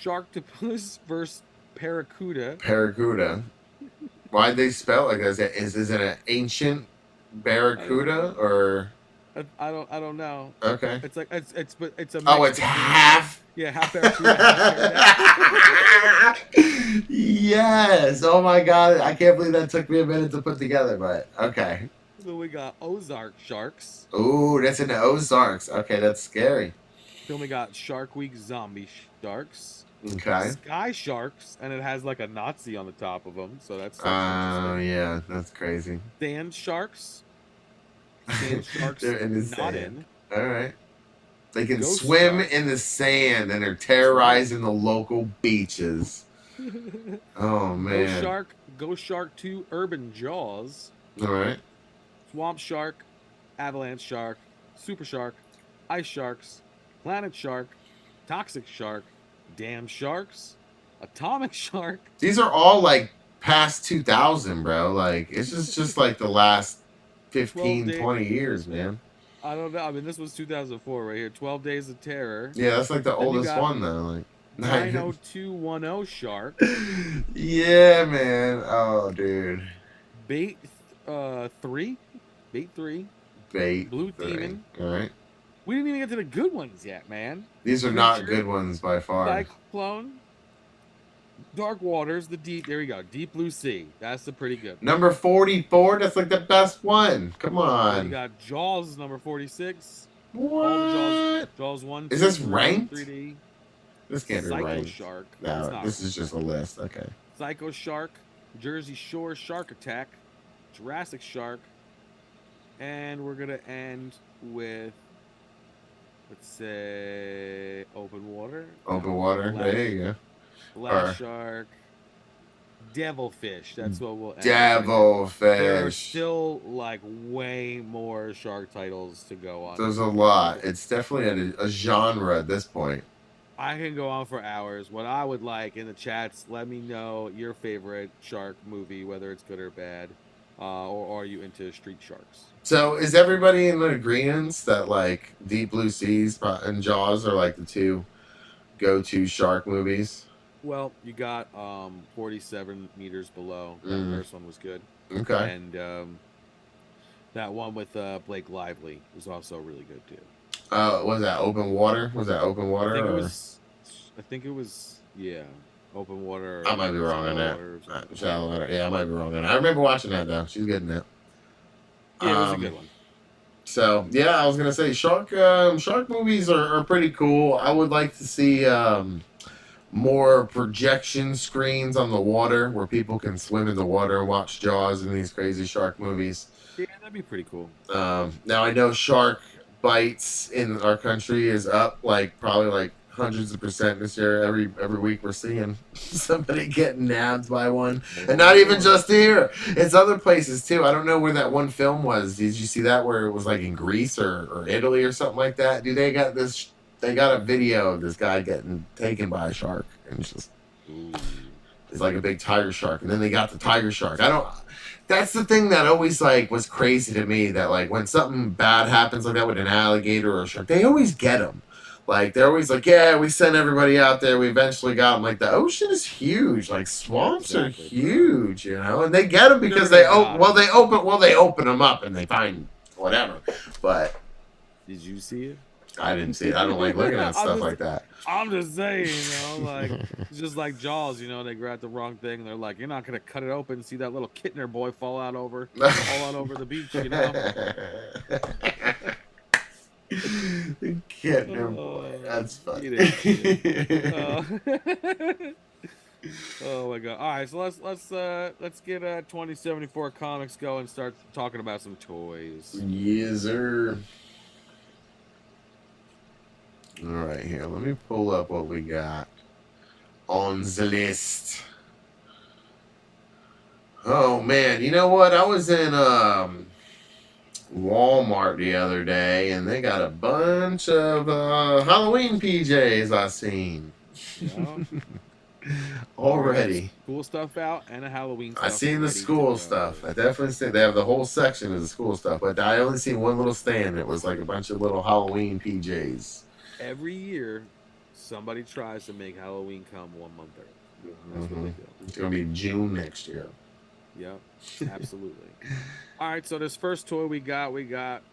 Speaker 1: Sharktopus versus Paracuda.
Speaker 2: Paracuda. Why'd they spell it like that? Is it an ancient barracuda or?
Speaker 1: I don't know.
Speaker 2: Okay.
Speaker 1: It's like it's a.
Speaker 2: Oh, it's half.
Speaker 1: Yeah, half Barracuda. Half
Speaker 2: Yes. Oh my God. I can't believe that took me a minute to put together, but okay.
Speaker 1: So we got Ozark Sharks.
Speaker 2: Ooh, that's in the Ozarks. Okay, that's scary.
Speaker 1: Then we got Shark Week Zombie Sharks.
Speaker 2: Okay.
Speaker 1: Sky Sharks, and it has like a Nazi on the top of them, so that's.
Speaker 2: Yeah, that's crazy.
Speaker 1: Sand Sharks. Sand Sharks
Speaker 2: They're in the
Speaker 1: not
Speaker 2: sand.
Speaker 1: in.
Speaker 2: All right. They can
Speaker 1: Ghost
Speaker 2: swim
Speaker 1: Shark.
Speaker 2: in the sand and they're terrorizing the local beaches. Oh man.
Speaker 1: Ghost Shark 2 Urban Jaws.
Speaker 2: All right.
Speaker 1: Swamp Shark, Avalanche Shark, Super Shark, Ice Sharks, Planet Shark, Toxic Shark, Damn Sharks, Atomic Shark.
Speaker 2: These are all like past 2000, bro. Like it's just like the last 15, 20 years, man.
Speaker 1: I don't know. I mean, this was 2004 right here. 12 Days of Terror.
Speaker 2: Yeah, that's like the
Speaker 1: Then you
Speaker 2: oldest
Speaker 1: got
Speaker 2: one though. Like
Speaker 1: 90210 Shark.
Speaker 2: Yeah, man. Oh, dude.
Speaker 1: Bait 3. Bait 3.
Speaker 2: Bait.
Speaker 1: Blue
Speaker 2: 3.
Speaker 1: Demon.
Speaker 2: All right.
Speaker 1: We didn't even get to the good ones yet, man.
Speaker 2: These are not good ones by far.
Speaker 1: Cyclone. Dark Waters, the Deep. There we go. Deep Blue Sea. That's a pretty good one.
Speaker 2: Number 44. That's like the best one. Come
Speaker 1: Then
Speaker 2: on.
Speaker 1: you got Jaws number 46.
Speaker 2: What?
Speaker 1: All the Jaws 1.
Speaker 2: Is
Speaker 1: 2,
Speaker 2: this
Speaker 1: 3,
Speaker 2: ranked?
Speaker 1: 3D.
Speaker 2: This can't be
Speaker 1: Psycho
Speaker 2: ranked.
Speaker 1: Shark. It's
Speaker 2: No,
Speaker 1: not
Speaker 2: this is just a list. Okay.
Speaker 1: Psycho Shark, Jersey Shore Shark Attack, Jurassic Shark, and we're gonna end with, let's say, Open Water.
Speaker 2: Open water.
Speaker 1: Black-
Speaker 2: There you go.
Speaker 1: Black Shark, Devilfish. That's what we'll end with. There are
Speaker 2: Devilfish.
Speaker 1: still like way more shark titles to go on.
Speaker 2: There's a lot. It's definitely a genre at this point.
Speaker 1: I can go on for hours. What I would like in the chats, let me know your favorite shark movie, whether it's good or bad, or are you into street sharks?
Speaker 2: So is everybody in agreement that like Deep Blue Seas and Jaws are like the two go-to shark movies?
Speaker 1: Well, you got 47 meters below. That
Speaker 2: Mhm.
Speaker 1: first one was good,
Speaker 2: Okay.
Speaker 1: and that one with Blake Lively was also really good too.
Speaker 2: Was that Open Water? Was that Open Water?
Speaker 1: I think it was yeah, Open Water.
Speaker 2: I might be wrong on that. Shallow Water. Yeah, I might be wrong on that. I remember watching that though. She's good in that.
Speaker 1: Yeah, it was a good one.
Speaker 2: So yeah, I was gonna say shark movies are pretty cool. I would like to see more projection screens on the water where people can swim in the water and watch Jaws and these crazy shark movies.
Speaker 1: Yeah, that'd be pretty cool.
Speaker 2: Now I know shark bites in our country is up like probably like hundreds of percent this year. Every week we're seeing somebody getting nabbed by one, and not even just here. It's other places too. I don't know where that one film was. Did you see that where it was like in Greece or Italy or something like that? Dude, they got this. They got a video of this guy getting taken by a shark, and it's just it's like a big tiger shark, and then they got the tiger shark. I don't. That's the thing that always like was crazy to me. That like when something bad happens like that with an alligator or a shark, they always get them. Like they're always like, yeah, we sent everybody out there. We eventually got them. Like the ocean is huge. Like swamps are huge, you know, and they get them because they open them up and they find whatever. But
Speaker 1: did you see it?
Speaker 2: I didn't see it. I don't like looking at stuff like that.
Speaker 1: I'm just saying, you know, like it's just like Jaws, you know, they grab the wrong thing and they're like, you're not gonna cut it open and see that little Kittner boy fall out over the beach, you know.
Speaker 2: Kittner boy, that's funny.
Speaker 1: Oh my god! All right, so let's get 2074 comics going and start talking about some toys.
Speaker 2: Yes, sir. All right, here. Let me pull up what we got on the list. Oh man, you know what? I was in Walmart the other day, and they got a bunch of Halloween PJs I seen.
Speaker 1: Yeah.
Speaker 2: Already.
Speaker 1: School stuff out and a Halloween stuff.
Speaker 2: I seen the school stuff. I definitely see they have the whole section of the school stuff, but I only seen one little stand. It was like a bunch of little Halloween PJs.
Speaker 1: Every year, somebody tries to make Halloween come 1 month early. That's what they do.
Speaker 2: It's gonna be June next year.
Speaker 1: Yep, absolutely. All right, so this first toy we got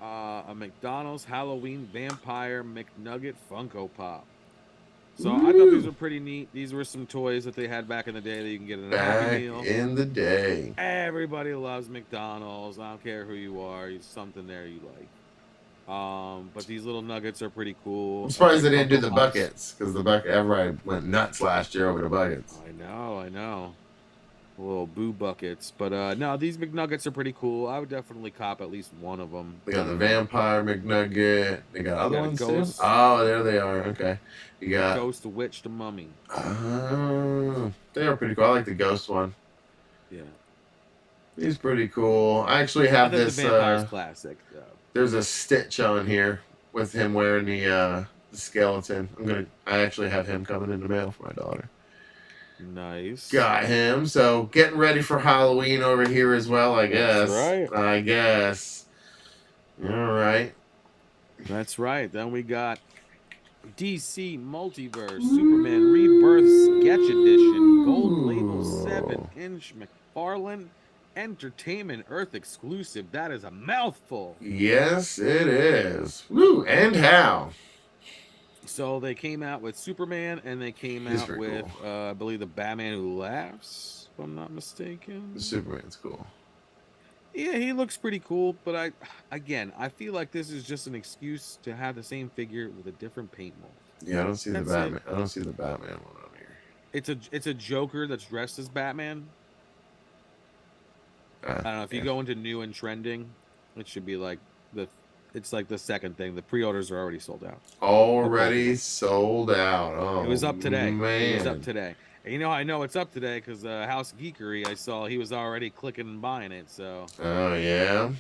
Speaker 1: a McDonald's Halloween Vampire McNugget Funko Pop. So I thought these were pretty neat. These were some toys that they had back in the day that you can get in a Happy Meal.
Speaker 2: Back in the day.
Speaker 1: Everybody loves McDonald's. I don't care who you are. There's something there you like. But these little nuggets are pretty cool.
Speaker 2: I'm surprised they didn't do the buckets, because the bucket everybody went nuts last year over the buckets.
Speaker 1: I know. Little boo buckets. But no, these McNuggets are pretty cool. I would definitely cop at least one of them.
Speaker 2: They got the Vampire McNugget. They got other ones too? Oh, there they are. Okay. You got
Speaker 1: Ghost, the Witch, the Mummy.
Speaker 2: They are pretty cool. I like the Ghost one.
Speaker 1: Yeah.
Speaker 2: He's pretty cool. I actually have this.
Speaker 1: The Vampire's classic, though.
Speaker 2: There's a stitch on here with him wearing the skeleton. I actually have him coming in the mail for my daughter.
Speaker 1: Nice.
Speaker 2: Got him. So getting ready for Halloween over here as well, I guess.
Speaker 1: That's right.
Speaker 2: I guess. All right.
Speaker 1: That's right. Then we got DC Multiverse Superman Rebirth Sketch Edition Gold Label 7-inch McFarlane Entertainment Earth exclusive. That is a mouthful.
Speaker 2: Yes, it is. Woo! And how?
Speaker 1: So they came out with Superman, and they came out with, I believe, the Batman Who Laughs, if I'm not mistaken.
Speaker 2: The Superman's cool.
Speaker 1: Yeah, he looks pretty cool, but I feel like this is just an excuse to have the same figure with a different paint mold.
Speaker 2: Yeah, I don't see the Batman. I don't see the Batman one on here.
Speaker 1: It's a Joker that's dressed as Batman. I don't know if you go into new and trending, it should be like it's like the second thing. The pre-orders are already sold out.
Speaker 2: Already sold out. Oh,
Speaker 1: it was up today.
Speaker 2: Man.
Speaker 1: It was up today. And you know, I know it's up today because House Geekery, I saw he was already clicking and buying it. So.
Speaker 2: Oh yeah.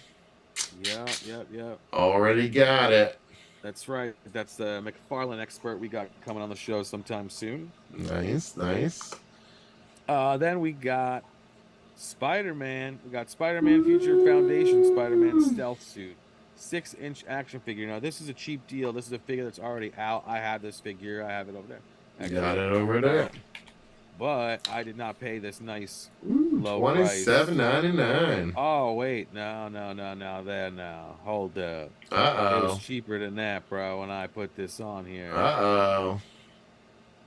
Speaker 1: Yep.
Speaker 2: Already got it.
Speaker 1: That's right. That's the McFarlane expert we got coming on the show sometime soon.
Speaker 2: Nice.
Speaker 1: Then we got Spider-Man. We got Spider-Man Future Foundation Spider-Man Stealth Suit. 6-inch action figure. Now, this is a cheap deal. This is a figure that's already out. I have this figure. I have it over there.
Speaker 2: Got it over there.
Speaker 1: But I did not pay this nice low price.
Speaker 2: $27.99.
Speaker 1: Oh, wait. No. Hold up.
Speaker 2: Uh-oh.
Speaker 1: It was cheaper than that, bro, when I put this on here.
Speaker 2: Uh-oh.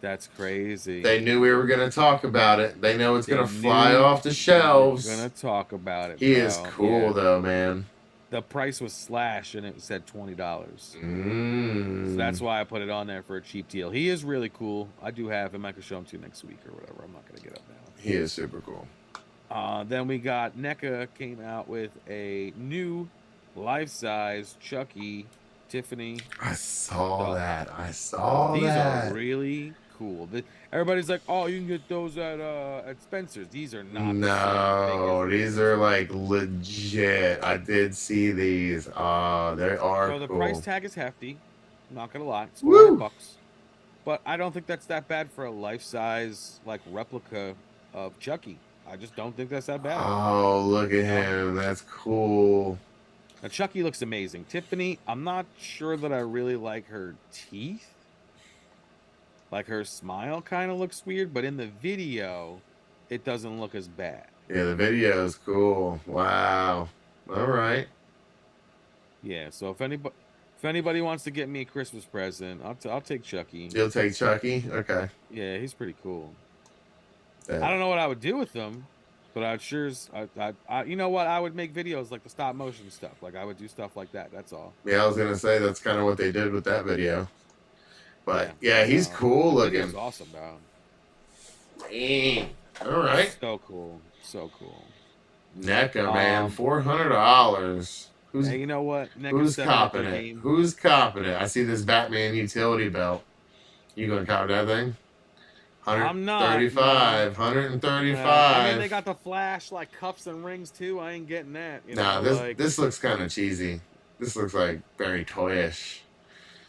Speaker 1: That's crazy.
Speaker 2: They knew we were going to talk about it. They know it's going to fly off the shelves.
Speaker 1: We're going to talk about it,
Speaker 2: He is cool, though, man.
Speaker 1: The price was slashed and it said $20. So
Speaker 2: Mm.
Speaker 1: that's why I put it on there for a cheap deal. He is really cool. I do have him. I could show him to you next week or whatever. I'm not gonna get up now.
Speaker 2: He is super cool.
Speaker 1: Then we got NECA came out with a new life-size Chucky Tiffany.
Speaker 2: I saw
Speaker 1: doll.
Speaker 2: that. I saw
Speaker 1: These
Speaker 2: that.
Speaker 1: are really cool. Everybody's like, "Oh, you can get those at Spencer's." These are not.
Speaker 2: No, these are like legit. I did see these. They are
Speaker 1: So the
Speaker 2: cool.
Speaker 1: price tag is hefty. Not gonna lie, it's
Speaker 2: Woo!
Speaker 1: $400. But I don't think that's that bad for a life-size like replica of Chucky. I just don't think that's that bad.
Speaker 2: Oh, look at him. That's cool.
Speaker 1: Now Chucky looks amazing. Tiffany, I'm not sure that I really like her teeth. Like her smile kind of looks weird, but in the video, it doesn't look as bad.
Speaker 2: Yeah, the video is cool. Wow. All right.
Speaker 1: Yeah. So if anybody wants to get me a Christmas present, I'll take Chucky.
Speaker 2: You'll take Chucky? Okay.
Speaker 1: Yeah, he's pretty cool.
Speaker 2: Yeah.
Speaker 1: I don't know what I would do with them, but I'd sure. You know what? I would make videos like the stop motion stuff. Like I would do stuff like that. That's all.
Speaker 2: Yeah, I was gonna say that's kind of what they did with that video. But yeah, he's cool looking.
Speaker 1: He's awesome, bro.
Speaker 2: Dang. All right.
Speaker 1: So cool. So cool.
Speaker 2: NECA, man, $400.
Speaker 1: Hey, you know what?
Speaker 2: Who's copping it? Who's copping it? I see this Batman utility belt. You gonna cop that thing?
Speaker 1: I'm not.
Speaker 2: 135. 135.
Speaker 1: I mean, they got the Flash like cuffs and rings too. I ain't getting that.
Speaker 2: Nah, this looks kind of cheesy. This looks like very toyish.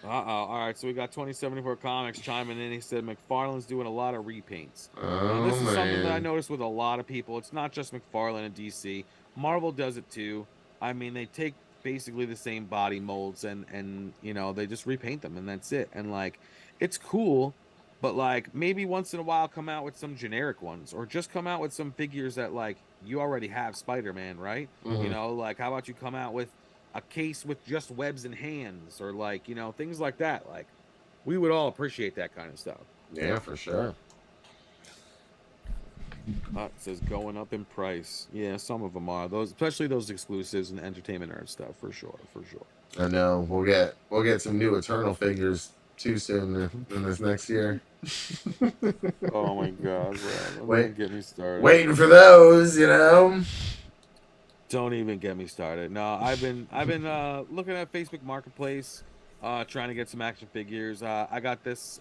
Speaker 1: All right, so we got 2074 Comics chiming in. He said McFarlane's doing a lot of repaints.
Speaker 2: Oh,
Speaker 1: this is
Speaker 2: man.
Speaker 1: something that I noticed with a lot of people. It's not just McFarlane and DC. Marvel does it too. I mean, they take basically the same body molds and you know, they just repaint them and that's it. And like, it's cool, but like maybe once in a while come out with some generic ones or just come out with some figures that like you already have Spider-Man, right?
Speaker 2: Mm-hmm.
Speaker 1: You know, like how about you come out with a case with just webs and hands or like, you know, things like that. Like we would all appreciate that kind of stuff.
Speaker 2: Yeah, for sure.
Speaker 1: It says going up in price. Yeah, some of them are. Those, especially those exclusives and entertainment nerd stuff, for sure.
Speaker 2: I know. We'll get some new Eternal figures too soon in this next year.
Speaker 1: Oh my god, bro. Don't get me started.
Speaker 2: Waiting for those, you know.
Speaker 1: Don't even get me started. No, I've been looking at Facebook Marketplace, trying to get some action figures. I got this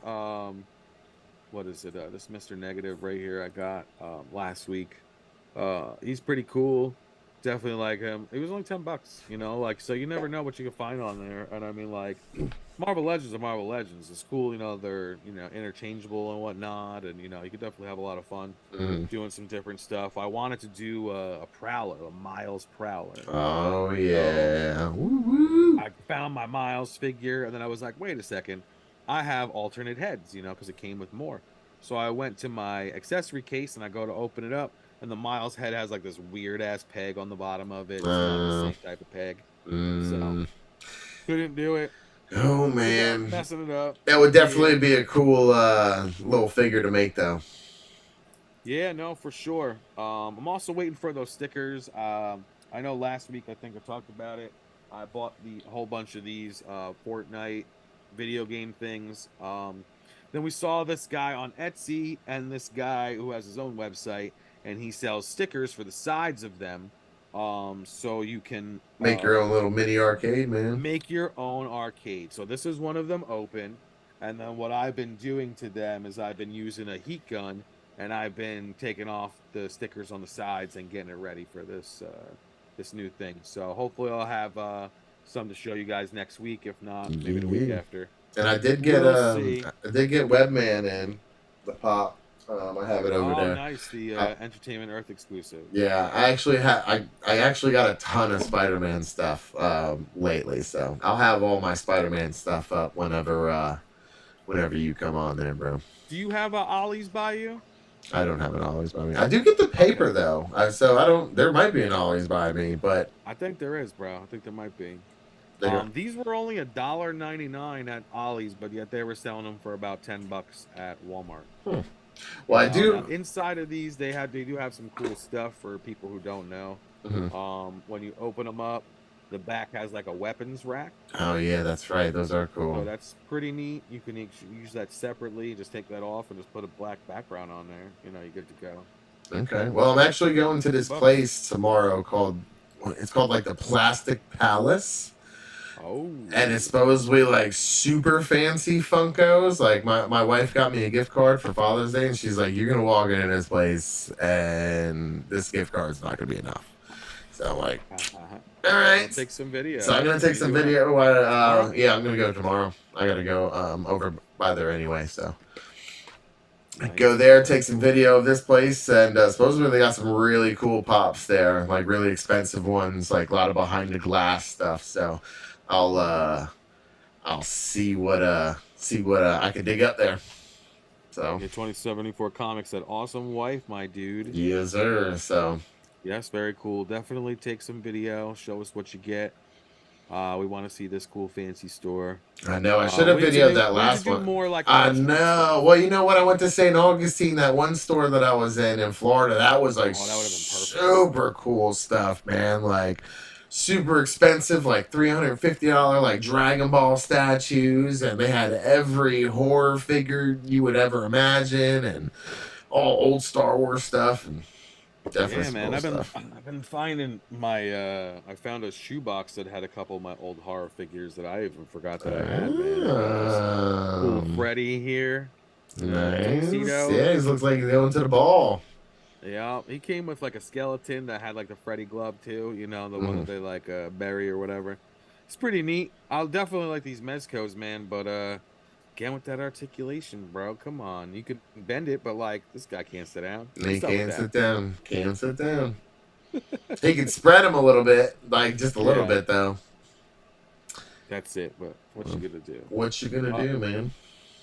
Speaker 1: what is it? This Mr. Negative right here I got last week. He's pretty cool. Definitely like him. It was only $10, you know, like, so you never know what you can find on there. And I mean, like, Marvel Legends are Marvel Legends. It's cool, you know, they're, you know, interchangeable and whatnot, and you know, you could definitely have a lot of fun doing some different stuff. I wanted to do a Prowler, a Miles Prowler.
Speaker 2: Oh yeah. Woo-woo.
Speaker 1: I found my Miles figure, and then I was like, wait a second, I have alternate heads, you know, because it came with more. So I went to my accessory case and I go to open it up, and the Miles head has like this weird ass peg on the bottom of it. It's not the same type of peg. So couldn't do it.
Speaker 2: Oh man,
Speaker 1: messing it up.
Speaker 2: That would definitely be a cool little figure to make, though.
Speaker 1: Yeah, no, for sure. I'm also waiting for those stickers. I know last week I think I talked about it. I bought a whole bunch of these Fortnite video game things. Then we saw this guy on Etsy and this guy who has his own website, and he sells stickers for the sides of them. So you can
Speaker 2: make your own little mini arcade, man.
Speaker 1: Make your own arcade. So this is one of them open, and then what I've been doing to them is I've been using a heat gun, and I've been taking off the stickers on the sides and getting it ready for this this new thing. So hopefully I'll have some to show you guys next week, if not maybe the week after.
Speaker 2: And I did get Webman in the pop. I have it over there.
Speaker 1: Oh, nice! The Entertainment Earth exclusive.
Speaker 2: Yeah, I actually got a ton of Spider-Man stuff lately, so I'll have all my Spider-Man stuff up whenever you come on there, bro.
Speaker 1: Do you have Ollie's by you?
Speaker 2: I don't have an Ollie's by me. I do get the paper though, so I don't. There might be an Ollie's by me, but
Speaker 1: I think there is, bro. I think there might be. These were only $1.99 at Ollie's, but yet they were selling them for about $10 at Walmart.
Speaker 2: Well, I do.
Speaker 1: Inside of these, they do have some cool stuff for people who don't know. When you open them up, The back has like a weapons rack.
Speaker 2: Oh yeah, that's right. Those are
Speaker 1: So
Speaker 2: cool.
Speaker 1: that's pretty neat. You can use that separately. Just take that off and just put a black background on there. You know, you're good to go.
Speaker 2: Okay. Well, I'm actually going to this place tomorrow called like the Plastic Palace.
Speaker 1: Oh.
Speaker 2: And it's supposedly like super fancy Funkos. Like my wife got me a gift card for Father's Day, and she's like, "You're gonna walk into this place, and this gift card's not gonna be enough." So I'm like, "All right."
Speaker 1: Take some video.
Speaker 2: So I'm gonna take some video. Yeah, I'm gonna go tomorrow. I gotta go over by there anyway. So
Speaker 1: Nice.
Speaker 2: go there, take some video of this place, and supposedly they got some really cool pops there, like really expensive ones, like a lot of behind the glass stuff. So I'll see what I can dig up there. So
Speaker 1: Your 2074 comics said, "Awesome wife, my dude."
Speaker 2: yes, sir. So
Speaker 1: Yes, very cool. Definitely take some video. Show us what you get. We want to see this cool fancy store.
Speaker 2: I know I should have videoed that last one.
Speaker 1: More like
Speaker 2: I know. Well, you know what? I went to St. Augustine, that one store that I was in Florida. That was like
Speaker 1: that would have been perfect.
Speaker 2: super cool stuff, man. Like super expensive, like $350 like Dragon Ball statues, and they had every horror figure you would ever imagine, and all old Star Wars stuff. And definitely
Speaker 1: Yeah, man.
Speaker 2: cool
Speaker 1: I've been finding my I found a shoebox that had a couple of my old horror figures that I even forgot that I had, man. Cool Freddy here.
Speaker 2: Nice.
Speaker 1: Tuxedo.
Speaker 2: Yeah, he looks like he's going to the ball.
Speaker 1: Yeah, he came with like a skeleton that had like the Freddy glove too, you know, the one that they like bury or whatever. It's pretty neat. I'll definitely like these mezcos, man, but again with that articulation, bro. Come on. You could bend it, but like this guy can't sit down.
Speaker 2: He can't sit down. Can't sit down. He can spread him a little bit, like just a little bit though.
Speaker 1: That's it, but what you gonna do?
Speaker 2: What you gonna do, man?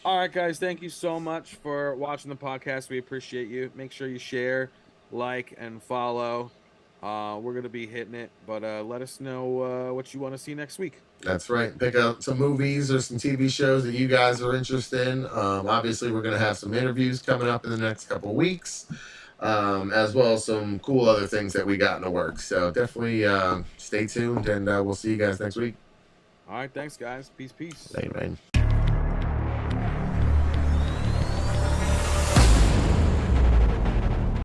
Speaker 1: All right, guys, thank you so much for watching the podcast. We appreciate you. Make sure you share, like, and follow. We're going to be hitting it, but let us know what you want to see next week.
Speaker 2: That's right. Pick out some movies or some TV shows that you guys are interested in. Obviously, we're going to have some interviews coming up in the next couple of weeks, as well as some cool other things that we got in the works. So definitely stay tuned, and we'll see you guys next week.
Speaker 1: All right, thanks, guys. Peace, peace.
Speaker 2: Amen.